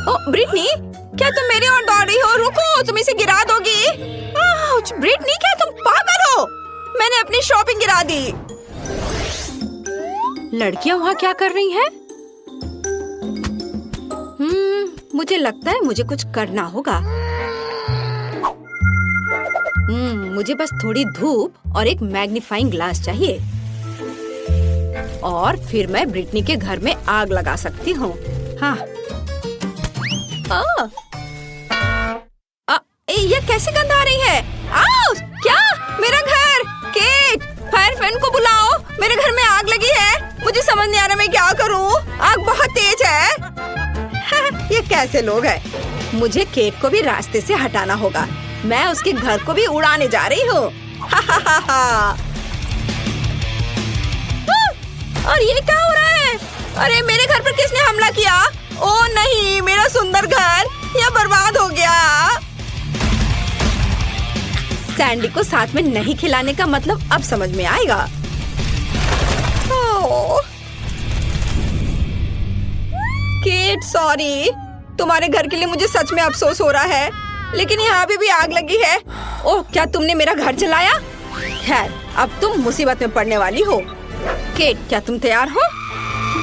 ओह ब्रिटनी, क्या तुम मेरी ओर दौड़ रही हो? रुको, तुम इसे गिरा दोगी। ब्रिटनी, क्या तुम पागल हो? मैंने अपनी शॉपिंग गिरा दी। लड़कियां वहाँ क्या कर रही हैं? मुझे लगता है मुझे कुछ करना होगा। मुझे बस थोड़ी धूप और एक मैग्नीफाइंग ग्लास चाहिए। और फिर मैं ब्रिटनी के घर में आग लगा सकती हूँ। हाँ। यह कैसे गंध आ रही है? क्या? मेरा घर! केट, फायर फैन को बुलाओ। मेरे घर में आग लगी है। मुझे समझ नहीं आ रहा मैं क्या करूँ। आग बहुत तेज है। ये कैसे लोग हैं? मुझे केट को भी रास्ते से हटाना होगा। मैं उसके घर को भी उड़ाने जा रही हूँ। और ये क्या हो रहा है? अरे मेरे घर पर किसने हमला किया? ओह नहीं, मेरा सुंदर घर यह बर्बाद हो गया। सैंडी को साथ में नहीं खिलाने का मतलब अब समझ में आएगा। Kate, sorry. तुम्हारे घर के लिए मुझे सच में अफसोस हो रहा है, लेकिन यहाँ भी आग लगी है। ओह, क्या तुमने मेरा घर जलाया? खैर, अब तुम मुसीबत में पड़ने वाली हो। केट, क्या तुम तैयार हो?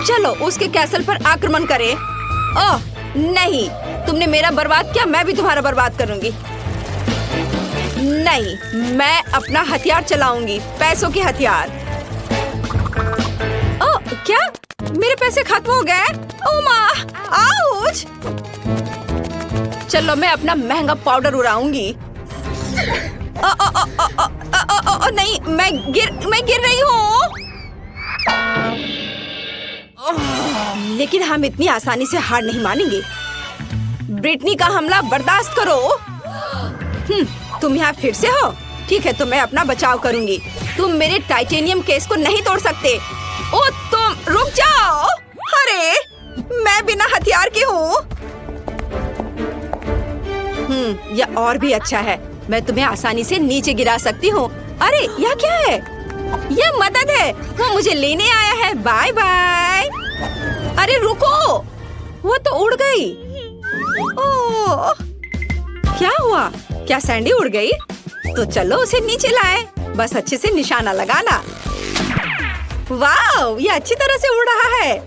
चलो उसके कैसल पर आक्रमण करें। ओह नहीं, तुमने मेरा बर्बाद किया, मैं भी तुम्हारा बर्बाद करूंगी। नहीं, मैं अपना हथियार चलाऊंगी, पैसों के हथियार। ओह क्या? मेरे पैसे खत्म हो गए? ओह माँ, आउच! चलो मैं अपना महंगा पाउडर उड़ाऊंगी। नहीं, मैं गिर रही हूँ। लेकिन हम इतनी आसानी से हार नहीं मानेंगे। ब्रिटनी का हमला बर्दाश्त करो। तुम यहाँ फिर से हो? ठीक है, तो मैं अपना बचाव करूंगी। तुम मेरे टाइटेनियम केस को नहीं तोड़ सकते। ओ तुम रुक जाओ। अरे मैं बिना हथियार की हूँ। यह और भी अच्छा है। मैं तुम्हें आसानी से नीचे गिरा सकती हूँ। अरे यह क्या है? ये मदद है, वो मुझे लेने आया है। Bye bye. अरे रुको, वो तो उड़ गई। ओह, क्या हुआ? क्या सैंडी उड़ गई? तो चलो उसे नीचे लाए, बस अच्छे से निशाना लगाना। वाह, ये अच्छी तरह से उड़ रहा है।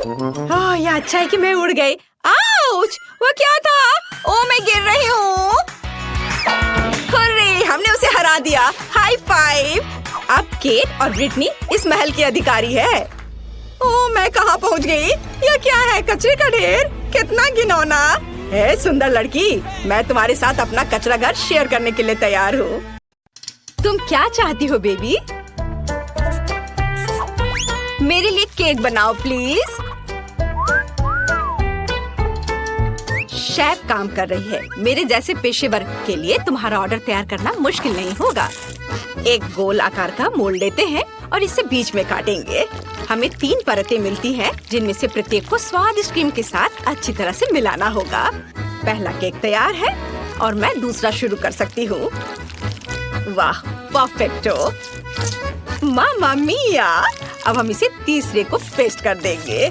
ओह, ये अच्छा है कि मैं उड़ गई। आउच! वो क्या था? ओह, मैं गिर रही हूँ। अरे, हमने उसे हरा दिया। High five. अब केट और ब्रिटनी इस महल की अधिकारी है। ओह, मैं कहाँ पहुँच गई? यह क्या है? कचरे का ढेर? कितना घिनौना। हे सुंदर लड़की, मैं तुम्हारे साथ अपना कचरा घर शेयर करने के लिए तैयार हूँ। तुम क्या चाहती हो बेबी? मेरे लिए केक बनाओ प्लीज। शेफ काम कर रही है। मेरे जैसे पेशेवर के लिए तुम्हारा ऑर्डर तैयार करना मुश्किल नहीं होगा। एक गोल आकार का मोल्ड लेते हैं और इसे बीच में काटेंगे। हमें 3 परतें मिलती हैं, जिनमें से प्रत्येक को स्वादिष्ट क्रीम के साथ अच्छी तरह से मिलाना होगा। पहला केक तैयार है और मैं दूसरा शुरू कर सकती हूँ। वाह, परफेक्टो। मामा मिया! अब हम इसे तीसरे को पेस्ट कर देंगे।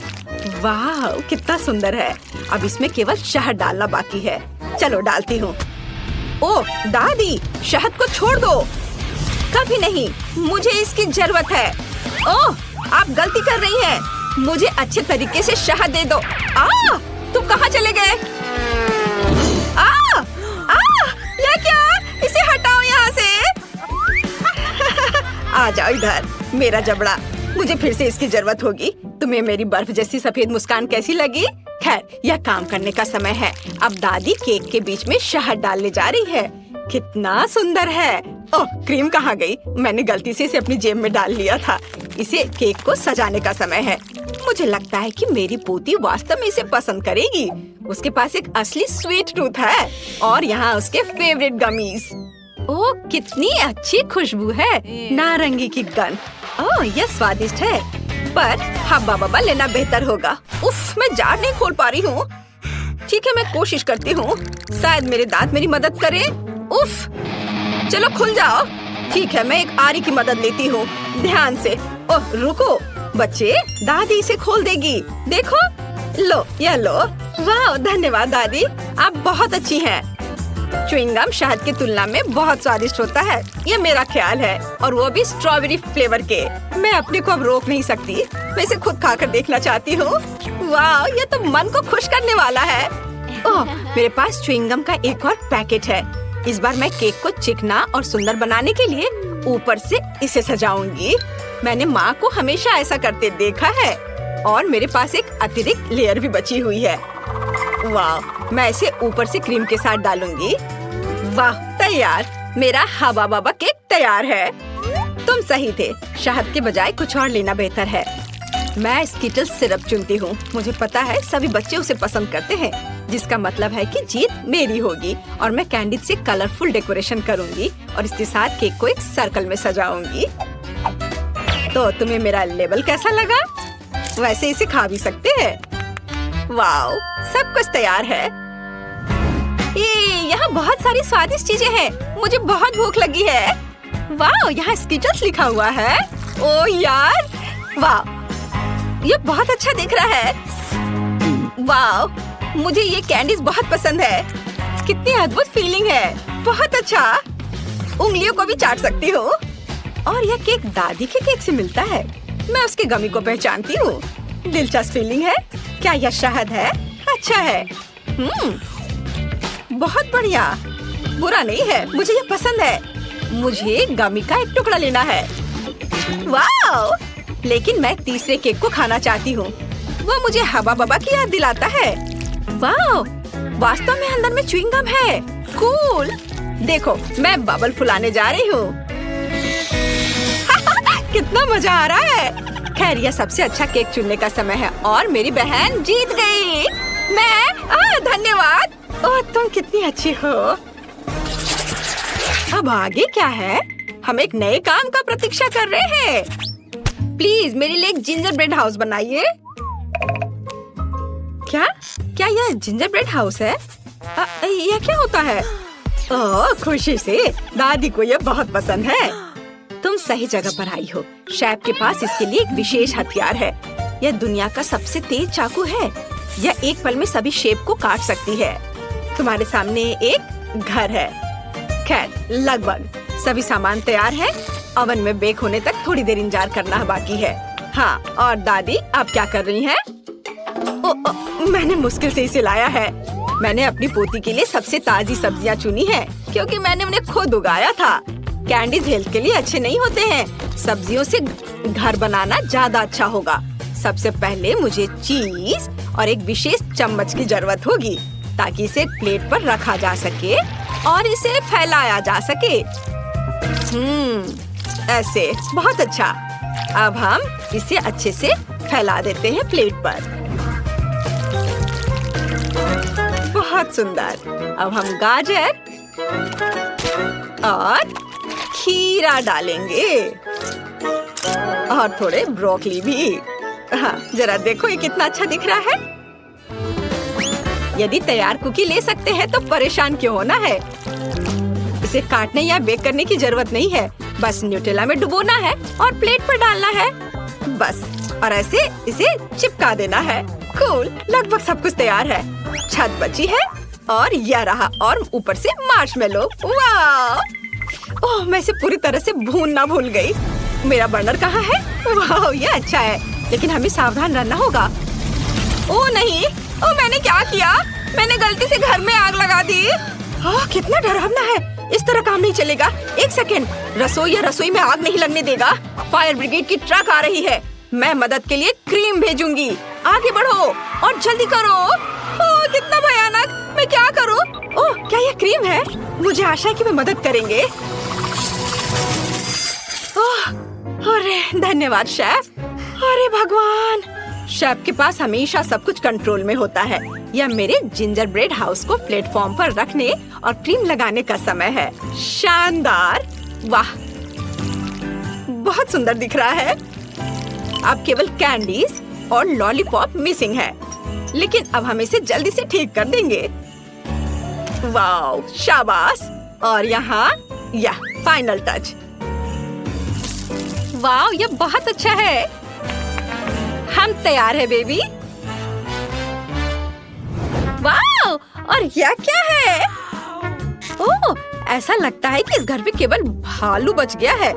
वाह, कितना सुंदर है। अब इसमें केवल शहद डालना बाकी है। चलो डालती हूँ। ओह दादी, शहद को छोड़ दो। कभी नहीं, मुझे इसकी जरूरत है। ओह, आप गलती कर रही हैं। मुझे अच्छे तरीके से शहद दे दो। तुम कहाँ चले गए? ये क्या? इसे हटाओ यहाँ से। आ जाओ इधर, मेरा जबड़ा। मुझे फिर से इसकी जरूरत होगी। तुम्हें मेरी बर्फ जैसी सफेद मुस्कान कैसी लगी? खैर, यह काम करने का समय है। अब दादी केक के बीच में शहद डालने जा रही है। कितना सुंदर है। ओह, क्रीम कहाँ गई? मैंने गलती से इसे अपनी जेब में डाल लिया था। इसे केक को सजाने का समय है। मुझे लगता है कि मेरी पोती वास्तव में इसे पसंद करेगी। उसके पास एक असली स्वीट टूथ है और यहाँ उसके फेवरेट गमीज। ओह, कितनी अच्छी खुशबू है। नारंगी की गंध। ओह, यह स्वादिष्ट है, पर हब्बा बब्बा लेना बेहतर होगा। उफ, मैं जार नहीं खोल पा रही हूँ। ठीक है, मैं कोशिश करती हूँ। शायद मेरे दांत मेरी मदद करें। उफ, चलो खुल जाओ। ठीक है, मैं एक आरी की मदद लेती हूँ। ध्यान से। ओह रुको बच्चे, दादी इसे खोल देगी। देखो, लो, यह लो। वाह, धन्यवाद दादी, आप बहुत अच्छी हैं। च्युइंगम शहद की तुलना में बहुत स्वादिष्ट होता है, ये मेरा ख्याल है, और वो भी स्ट्रॉबेरी फ्लेवर के। मैं अपने को अब रोक नहीं सकती। मैं इसे खुद खाकर देखना चाहती हूँ। वाह, ये तो मन को खुश करने वाला है। ओह, मेरे पास च्युइंगम का एक और पैकेट है। इस बार मैं केक को चिकना और सुंदर बनाने के लिए ऊपर से इसे सजाऊंगी। मैंने माँ को हमेशा ऐसा करते देखा है, और मेरे पास एक अतिरिक्त लेयर भी बची हुई है। वाह, मैं इसे ऊपर से क्रीम के साथ डालूंगी। वाह, तैयार। मेरा हवा बाबा केक तैयार है। तुम सही थे, शहद के बजाय कुछ और लेना बेहतर है। मैं स्किटल्स सिरप चुनती हूँ। मुझे पता है सभी बच्चे उसे पसंद करते हैं, जिसका मतलब है कि जीत मेरी होगी। और मैं कैंडी से कलरफुल डेकोरेशन करूँगी और इसके साथ केक को एक सर्कल में सजाऊंगी। तो तुम्हें मेरा लेबल कैसा लगा? वैसे इसे खा भी सकते हैं। वाओ, सब कुछ तैयार है। यहाँ बहुत सारी स्वादिष्ट चीजें हैं। मुझे बहुत भूख लगी है। वाओ, यहाँ स्किटल्स लिखा हुआ है। ओ यार, वाओ, ये बहुत अच्छा दिख रहा है। वाओ, मुझे ये कैंडीज बहुत पसंद है। कितनी अद्भुत फीलिंग है। बहुत अच्छा। उंगलियों को भी चाट सकती हूँ। और यह केक दादी के केक से मिलता है। मैं उसके गमी को पहचानती हूँ। दिलचस्प फीलिंग है। क्या यह शहद है? अच्छा है। बहुत बढ़िया। बुरा नहीं है, मुझे ये पसंद है। मुझे गमी का एक टुकड़ा लेना है। वाओ, लेकिन मैं तीसरे केक को खाना चाहती हूँ। वो मुझे हवा बबा की याद दिलाता है। वाओ, वास्तव में अंदर में च्युइंगम है। कूल। देखो, मैं बबल फुलाने जा रही हूँ। कितना मजा आ रहा है। खैर, यह सबसे अच्छा केक चुनने का समय है और मेरी बहन जीत गई। धन्यवाद। ओह, तुम कितनी अच्छी हो। अब आगे क्या है? हम एक नए काम का प्रतीक्षा कर रहे हैं। प्लीज मेरे लिए एक जिंजर ब्रेड हाउस बनाइए। क्या यह जिंजर ब्रेड हाउस है? यह क्या होता है? ओह, खुशी से। दादी को यह बहुत पसंद है। तुम सही जगह पर आई हो। शेफ के पास इसके लिए एक विशेष हथियार है। यह दुनिया का सबसे तेज चाकू है। यह एक पल में सभी शेप को काट सकती है। तुम्हारे सामने एक घर है। खैर, लगभग सभी सामान तैयार है। ओवन में बेक होने तक थोड़ी देर इंतजार करना बाकी है। हाँ, और दादी आप क्या कर रही हैं? मैंने मुश्किल से इसे लाया है। मैंने अपनी पोती के लिए सबसे ताजी सब्जियां चुनी हैं, क्योंकि मैंने उन्हें खुद उगाया था। कैंडीज हेल्थ के लिए अच्छे नहीं होते हैं। सब्जियों से घर बनाना ज्यादा अच्छा होगा। सबसे पहले मुझे चीज और एक विशेष चम्मच की जरूरत होगी, ताकि इसे प्लेट पर रखा जा सके और इसे फैलाया जा सके। ऐसे, बहुत अच्छा। अब हम इसे अच्छे से फैला देते हैं प्लेट पर। बहुत सुंदर। अब हम गाजर और खीरा डालेंगे और थोड़े ब्रोकली भी। हाँ, जरा देखो ये कितना अच्छा दिख रहा है। यदि तैयार कुकी ले सकते हैं तो परेशान क्यों होना है। इसे काटने या बेक करने की जरूरत नहीं है। बस न्यूटेला में डुबोना है और प्लेट पर डालना है। बस, और ऐसे इसे चिपका देना है। कूल, लगभग सब कुछ तैयार है। छत बची है और यह रहा, और ऊपर से मार्शमेलो। वाह! ओह, मैं इसे पूरी तरह से भूनना भूल गई। मेरा बर्नर कहाँ है? वाह, ये अच्छा है, लेकिन हमें सावधान रहना होगा। ओह नहीं, ओह मैंने क्या किया? मैंने गलती से घर में आग लगा दी। ओह, कितना डरावना है। इस तरह काम नहीं चलेगा। एक सेकेंड, रसोई में आग नहीं लगने देगा। फायर ब्रिगेड की ट्रक आ रही है। मैं मदद के लिए क्रीम भेजूंगी। आगे बढ़ो और जल्दी करो। ओह, कितना भयानक। मैं क्या करूं? ओह, क्या यह क्रीम है? मुझे आशा है कि वे मदद करेंगे। ओह, अरे धन्यवाद शेफ। अरे भगवान, शेफ के पास हमेशा सब कुछ कंट्रोल में होता है। यह मेरे जिंजर ब्रेड हाउस को प्लेटफॉर्म पर रखने और क्रीम लगाने का समय है। शानदार! वाह, बहुत सुंदर दिख रहा है। अब केवल कैंडीज और लॉलीपॉप मिसिंग है, लेकिन अब हम इसे जल्दी से ठीक कर देंगे। वाह, शाबाश! और यहाँ यह फाइनल टच। वाह, यह बहुत अच्छा है। हम तैयार है बेबी। वाह, और यह क्या है? ओह, ऐसा लगता है कि इस घर में केवल भालू बच गया है।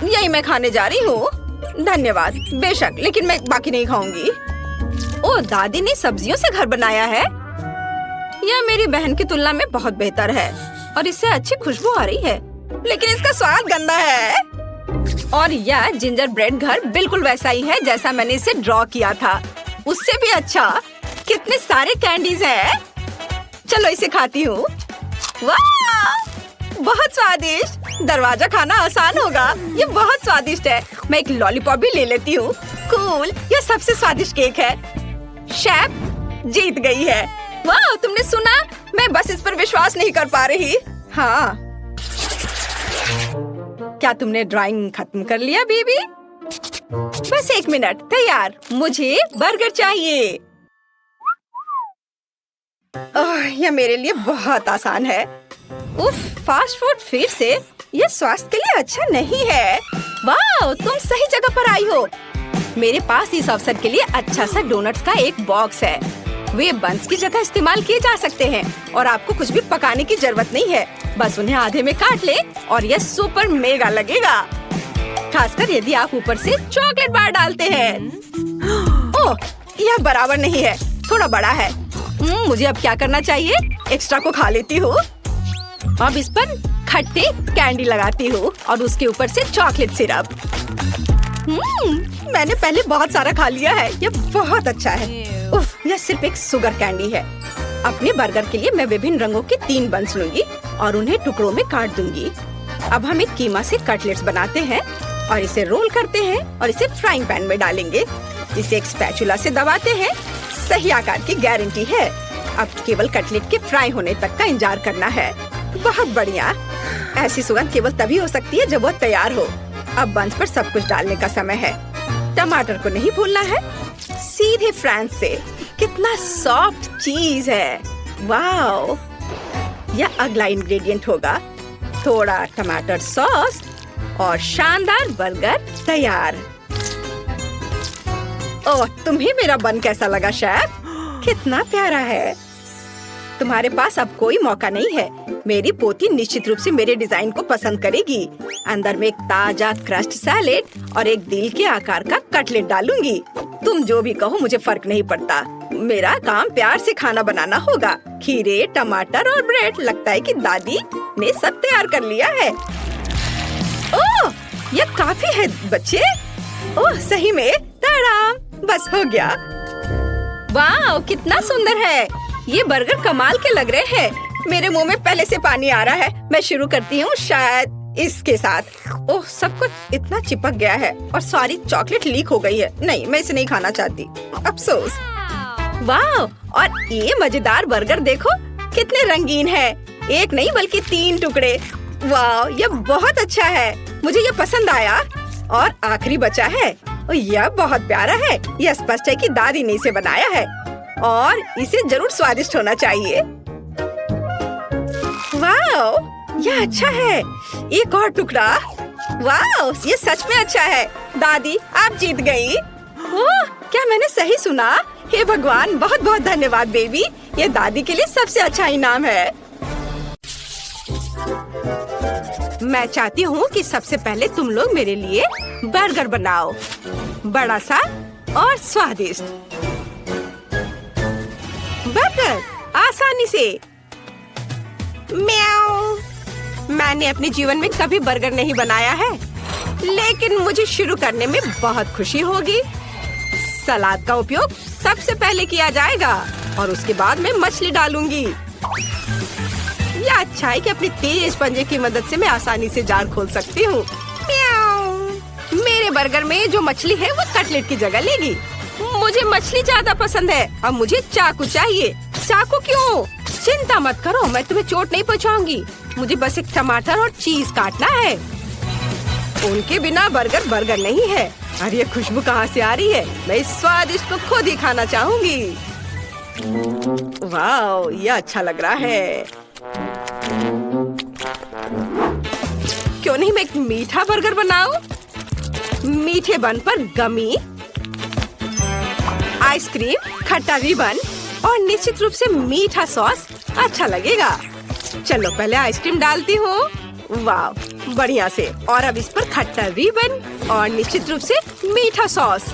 यही मैं खाने जा रही हूँ। धन्यवाद। बेशक, लेकिन मैं बाकी नहीं खाऊंगी। ओह, दादी ने सब्जियों से घर बनाया है। यह मेरी बहन की तुलना में बहुत बेहतर है और इससे अच्छी खुशबू आ रही है, लेकिन इसका स्वाद गंदा है। और यह जिंजर ब्रेड घर बिल्कुल वैसा ही है जैसा मैंने इसे ड्रॉ किया था, उससे भी अच्छा। कितने सारे कैंडीज हैं। चलो इसे खाती हूँ। वाह, बहुत स्वादिष्ट। दरवाजा खाना आसान होगा। ये बहुत स्वादिष्ट है। मैं एक लॉलीपॉप भी ले लेती हूँ। कूल, यह सबसे स्वादिष्ट केक है। शेफ जीत गई है। वाह, तुमने सुना? मैं बस इस पर विश्वास नहीं कर पा रही। हाँ, क्या तुमने ड्राइंग खत्म कर लिया बेबी? बस 1 मिनट। तैयार। मुझे बर्गर चाहिए। यह मेरे लिए बहुत आसान है। उफ, फास्ट फूड फिर से? यह स्वास्थ्य के लिए अच्छा नहीं है। वाह, तुम सही जगह पर आई हो। मेरे पास इस अवसर के लिए अच्छा सा डोनट्स का एक बॉक्स है। वे बंस की जगह इस्तेमाल किए जा सकते हैं और आपको कुछ भी पकाने की जरूरत नहीं है। बस उन्हें आधे में काट ले और यह सुपर मेगा लगेगा, खासकर यदि आप ऊपर से चॉकलेट बार डालते हैं। ओह, यह बराबर नहीं है, थोड़ा बड़ा है। मुझे अब क्या करना चाहिए? एक्स्ट्रा को खा लेती हूँ। अब इस पर खट्टे कैंडी लगाती हूँ और उसके ऊपर से चॉकलेट सिरप। मैंने पहले बहुत सारा खा लिया है। यह बहुत अच्छा है। उफ, यह सिर्फ एक शुगर कैंडी है। अपने बर्गर के लिए मैं विभिन्न रंगों के 3 बंस लूंगी और उन्हें टुकड़ों में काट दूंगी। अब हम एक कीमा से कटलेट्स बनाते हैं और इसे रोल करते हैं और इसे फ्राइंग पैन में डालेंगे। इसे एक स्पैचुला से दबाते हैं। सही आकार की गारंटी है। अब केवल कटलेट के फ्राई होने तक का इंतजार करना है। बहुत बढ़िया। ऐसी सुगंध केवल तभी हो सकती है जब वह तैयार हो। अब बंस पर सब कुछ डालने का समय है। टमाटर को नहीं भूलना है। सीधे फ्रांस से। कितना सॉफ्ट चीज है। वाह, यह अगला इंग्रेडिएंट होगा। थोड़ा टमाटर सॉस और शानदार बर्गर तैयार। ओह, तुम्हें मेरा बन कैसा लगा शेफ? कितना प्यारा है। तुम्हारे पास अब कोई मौका नहीं है। मेरी पोती निश्चित रूप से मेरे डिजाइन को पसंद करेगी। अंदर में एक ताजा क्रस्ट सैलेड और एक दिल के आकार का कटलेट डालूंगी। तुम जो भी कहो, मुझे फर्क नहीं पड़ता। मेरा काम प्यार से खाना बनाना होगा। खीरे, टमाटर और ब्रेड। लगता है कि दादी ने सब तैयार कर लिया है। ओह, यह काफी है बच्चे। ओह, सही में ताराम, बस हो गया। वाह, कितना सुंदर है। ये बर्गर कमाल के लग रहे हैं। मेरे मुंह में पहले से पानी आ रहा है। मैं शुरू करती हूँ शायद इसके साथ। ओह, सब कुछ इतना चिपक गया है और सारी चॉकलेट लीक हो गई है। नहीं, मैं इसे नहीं खाना चाहती, अफसोस। वाह, और ये मजेदार बर्गर देखो, कितने रंगीन है। एक नहीं बल्कि 3 टुकड़े। वाह, यह बहुत अच्छा है। मुझे यह पसंद आया। और आखिरी बचा है। यह बहुत प्यारा है। यह स्पष्ट है कि दादी ने इसे बनाया है और इसे जरूर स्वादिष्ट होना चाहिए। वाह, यह अच्छा है। एक और टुकड़ा। वाह, ये सच में अच्छा है। दादी, आप जीत गई। ओह, क्या मैंने सही सुना? हे भगवान, बहुत बहुत धन्यवाद बेबी। ये दादी के लिए सबसे अच्छा इनाम है। मैं चाहती हूँ कि सबसे पहले तुम लोग मेरे लिए बर्गर बनाओ, बड़ा सा और स्वादिष्ट बर्गर, आसानी से। म्याऊ। मैंने अपने जीवन में कभी बर्गर नहीं बनाया है, लेकिन मुझे शुरू करने में बहुत खुशी होगी। सलाद का उपयोग सबसे पहले किया जाएगा और उसके बाद मैं मछली डालूंगी। यह अच्छा है कि अपनी तेज पंजे की मदद से मैं आसानी से जार खोल सकती हूँ। मेरे बर्गर में जो मछली है वो कटलेट की जगह लेगी। मुझे मछली ज्यादा पसंद है। अब मुझे चाकू चाहिए। चाकू क्यों? चिंता मत करो, मैं तुम्हें चोट नहीं पहुँचाऊंगी। मुझे बस एक टमाटर और चीज काटना है। उनके बिना बर्गर बर्गर नहीं है। अरे ये खुशबू कहाँ से आ रही है? मैं इस स्वादिष्ट को खुद ही खाना चाहूंगी। वाह, ये अच्छा लग रहा है। क्यों नहीं मैं एक मीठा बर्गर बनाऊं? मीठे बन पर गमी, आइसक्रीम, खट्टा रिबन और निश्चित रूप से मीठा सॉस अच्छा लगेगा। चलो पहले आइसक्रीम डालती हूँ। वाह, बढ़िया से। और अब इस पर खट्टा रिबन और निश्चित रूप से मीठा सॉस।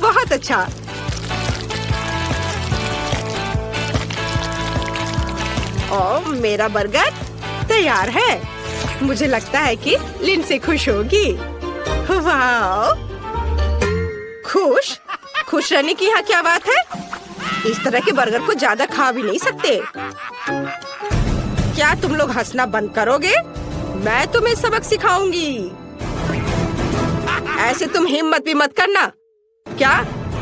बहुत अच्छा। और मेरा बर्गर तैयार है। मुझे लगता है कि लिंडसे खुश होगी। वाह, खुश? खुश रहने की यहाँ क्या बात है? इस तरह के बर्गर को ज्यादा खा भी नहीं सकते। क्या तुम लोग हंसना बंद करोगे? मैं तुम्हें सबक सिखाऊंगी। ऐसे तुम हिम्मत भी मत करना। क्या?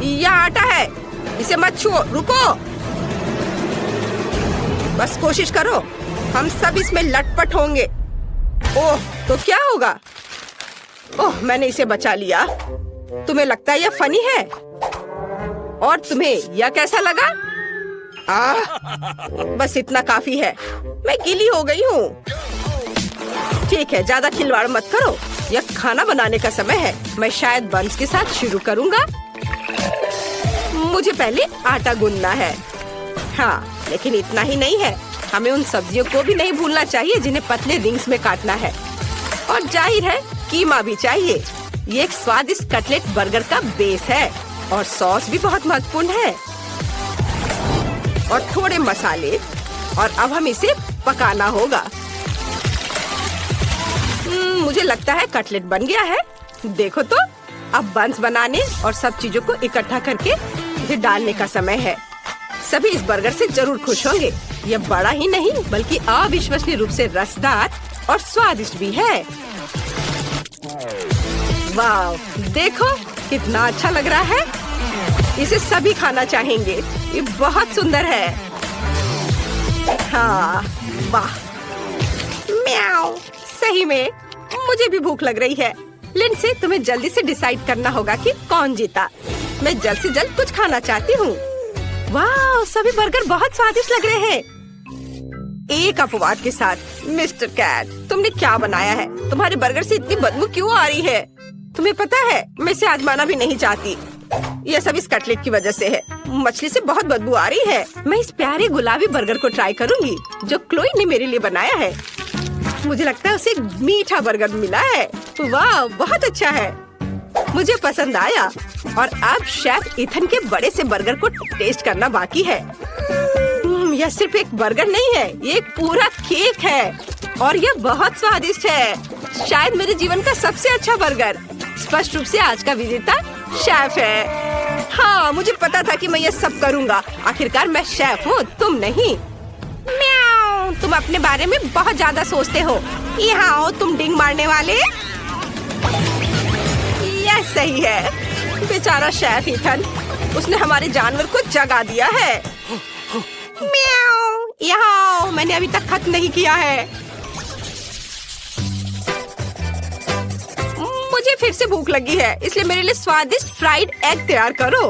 यह आटा है, इसे मत छुओ। रुको, बस कोशिश करो। हम सब इसमें लटपट होंगे। ओह, तो क्या होगा? ओह, मैंने इसे बचा लिया। तुम्हें लगता है यह फनी है? और तुम्हें यह कैसा लगा? बस इतना काफी है। मैं गीली हो गई हूँ। ठीक है, ज्यादा खिलवाड़ मत करो। यह खाना बनाने का समय है। मैं शायद बंस के साथ शुरू करूँगा। मुझे पहले आटा गूंदना है। हाँ, लेकिन इतना ही नहीं है। हमें उन सब्जियों को भी नहीं भूलना चाहिए जिन्हें पतले रिंग्स में काटना है। और जाहिर है कीमा भी चाहिए। ये एक स्वादिष्ट कटलेट बर्गर का बेस है और सॉस भी बहुत महत्वपूर्ण है। और थोड़े मसाले। और अब हम इसे पकाना होगा। मुझे लगता है कटलेट बन गया है। देखो तो, अब बंस बनाने और सब चीजों को इकट्ठा करके इसे डालने का समय है। सभी इस बर्गर से जरूर खुश होंगे। यह बड़ा ही नहीं बल्कि अविश्वसनीय रूप से रसदार और स्वादिष्ट भी है। वाह, देखो कितना अच्छा लग रहा है। इसे सभी खाना चाहेंगे। ये बहुत सुंदर है। हाँ, वाह, म्याऊ। सही में मुझे भी भूख लग रही है। लिंडसे, तुम्हें जल्दी से डिसाइड करना होगा कि कौन जीता। मैं जल्द से जल्द कुछ खाना चाहती हूँ। वाह, सभी बर्गर बहुत स्वादिष्ट लग रहे हैं। एक अपवाद के साथ। मिस्टर कैट, तुमने क्या बनाया है? तुम्हारे बर्गर से इतनी बदबू क्यों आ रही है? तुम्हें पता है, मैं इसे आजमाना भी नहीं चाहती। यह सब इस कटलेट की वजह से है। मछली से बहुत बदबू आ रही है। मैं इस प्यारे गुलाबी बर्गर को ट्राई करूंगी जो क्लोई ने मेरे लिए बनाया है। मुझे लगता है उसे मीठा बर्गर मिला है। वाह, बहुत अच्छा है, मुझे पसंद आया। और अब शेफ इथन के बड़े से बर्गर को टेस्ट करना बाकी है। यह सिर्फ एक बर्गर नहीं है, ये एक पूरा केक है और यह बहुत स्वादिष्ट है। शायद मेरे जीवन का सबसे अच्छा बर्गर। स्पष्ट रूप से आज का विजेता शेफ है। हाँ, मुझे पता था कि मैं ये सब करूँगा। आखिरकार मैं शेफ हूँ, तुम नहीं। म्याऊ, तुम अपने बारे में बहुत ज्यादा सोचते हो। यहाँ आओ तुम डिंग मारने वाले। यह सही है। बेचारा शेफ इथन, उसने हमारे जानवर को जगा दिया है। म्याऊ, यहाँ आओ, मैंने अभी तक खत्म नहीं किया है। मुझे फिर से भूख लगी है, इसलिए मेरे लिए स्वादिष्ट फ्राइड एग तैयार करो।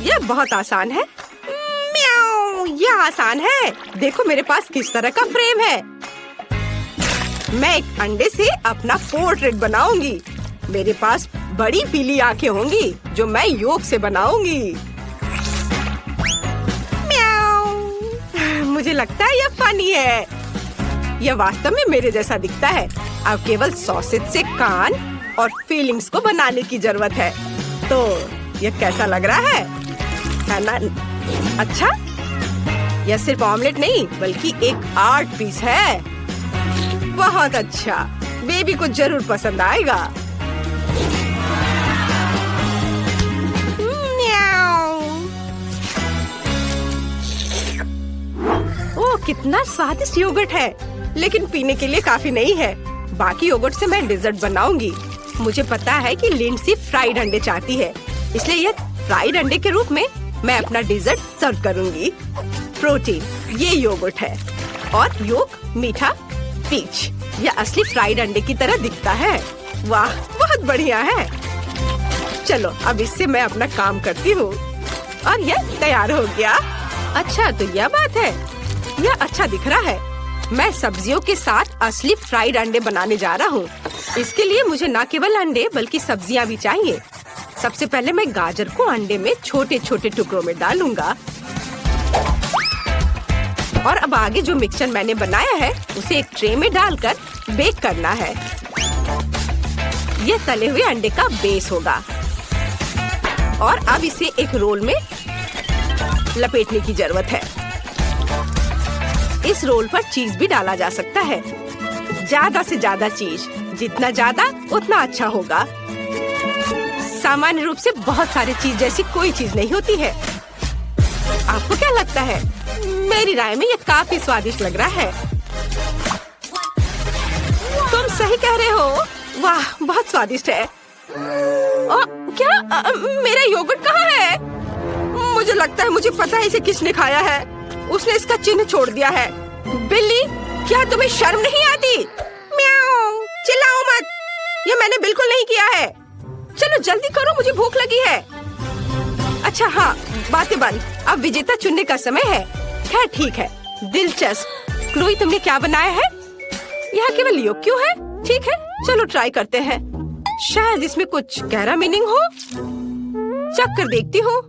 यह बहुत आसान है। म्याऊ, यह आसान है। देखो मेरे पास किस तरह का फ्रेम है। मैं एक अंडे से अपना पोर्ट्रेट बनाऊंगी। मेरे पास बड़ी पीली आंखें होंगी जो मैं योग से बनाऊंगी। म्याऊ, मुझे लगता है यह फनी है। यह वास्तव में मेरे जैसा दिखता है। अब केवल सॉसेज से कान और फीलिंग्स को बनाने की जरूरत है। तो यह कैसा लग रहा है ना? अच्छा, यह सिर्फ ऑमलेट नहीं बल्कि एक आर्ट पीस है। बहुत अच्छा, बेबी को जरूर पसंद आएगा। ओह, कितना स्वादिष्ट योगर्ट है, लेकिन पीने के लिए काफी नहीं है। बाकी योगर्ट से मैं डिजर्ट बनाऊंगी। मुझे पता है कि लिंडसी फ्राइड अंडे चाहती है, इसलिए यह फ्राइड अंडे के रूप में मैं अपना डिजर्ट सर्व करूंगी। प्रोटीन, ये योगर्ट है और योग मीठा पीच। यह असली फ्राइड अंडे की तरह दिखता है। वाह, बहुत बढ़िया है। चलो अब इससे मैं अपना काम करती हूँ और यह तैयार हो गया। अच्छा, तो यह बात है, यह अच्छा दिख रहा है। मैं सब्जियों के साथ असली फ्राइड अंडे बनाने जा रहा हूँ। इसके लिए मुझे न केवल अंडे बल्कि सब्जियाँ भी चाहिए। सबसे पहले मैं गाजर को अंडे में छोटे छोटे टुकड़ों में डालूंगा और अब आगे जो मिक्सचर मैंने बनाया है उसे एक ट्रे में डालकर बेक करना है। यह तले हुए अंडे का बेस होगा और अब इसे एक रोल में लपेटने की जरूरत है। इस रोल पर चीज भी डाला जा सकता है। ज्यादा से ज्यादा चीज, जितना ज्यादा उतना अच्छा होगा। सामान्य रूप से बहुत सारी चीज जैसी कोई चीज नहीं होती है। आपको क्या लगता है? मेरी राय में ये काफी स्वादिष्ट लग रहा है। तुम सही कह रहे हो। वाह, बहुत स्वादिष्ट है। क्या मेरा योगर्ट कहाँ है? मुझे लगता है मुझे पता है इसे किसने खाया है। उसने इसका चिन्ह छोड़ दिया है। बिल्ली, क्या तुम्हें शर्म नहीं आती? म्याऊ, चिल्लाओ मत, ये मैंने बिल्कुल नहीं किया है। चलो जल्दी करो, मुझे भूख लगी है। अच्छा हाँ, बातें बंद, अब विजेता चुनने का समय है। खैर ठीक है, दिलचस्प। क्लोई, तुमने क्या बनाया है? यहाँ केवल योग क्यों है? ठीक है, चलो ट्राई करते हैं। शायद इसमें कुछ गहरा मीनिंग हो। चख कर देखती हूँ।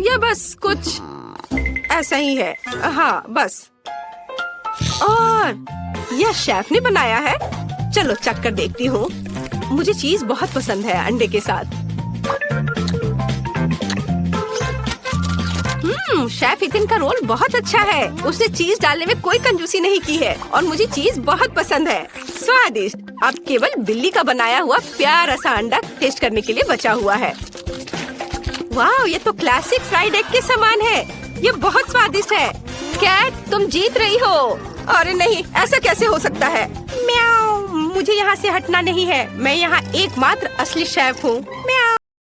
यह बस कुछ ऐसा ही है। हाँ बस। और यह शेफ ने बनाया है। चलो चख कर देखती हूँ। मुझे चीज बहुत पसंद है अंडे के साथ। शेफ इथन का रोल बहुत अच्छा है। उसने चीज डालने में कोई कंजूसी नहीं की है और मुझे चीज बहुत पसंद है। स्वादिष्ट। अब केवल बिल्ली का बनाया हुआ प्यारा सा अंडा टेस्ट करने के लिए बचा हुआ है। वाह, ये तो क्लासिक फ्राइड एग के समान है। ये बहुत स्वादिष्ट है। कैट, तुम जीत रही हो। अरे नहीं, ऐसा कैसे हो सकता है? म्याऊ, मुझे यहाँ से हटना नहीं है। मैं यहाँ एकमात्र असली शेफ हूँ। म्याऊ।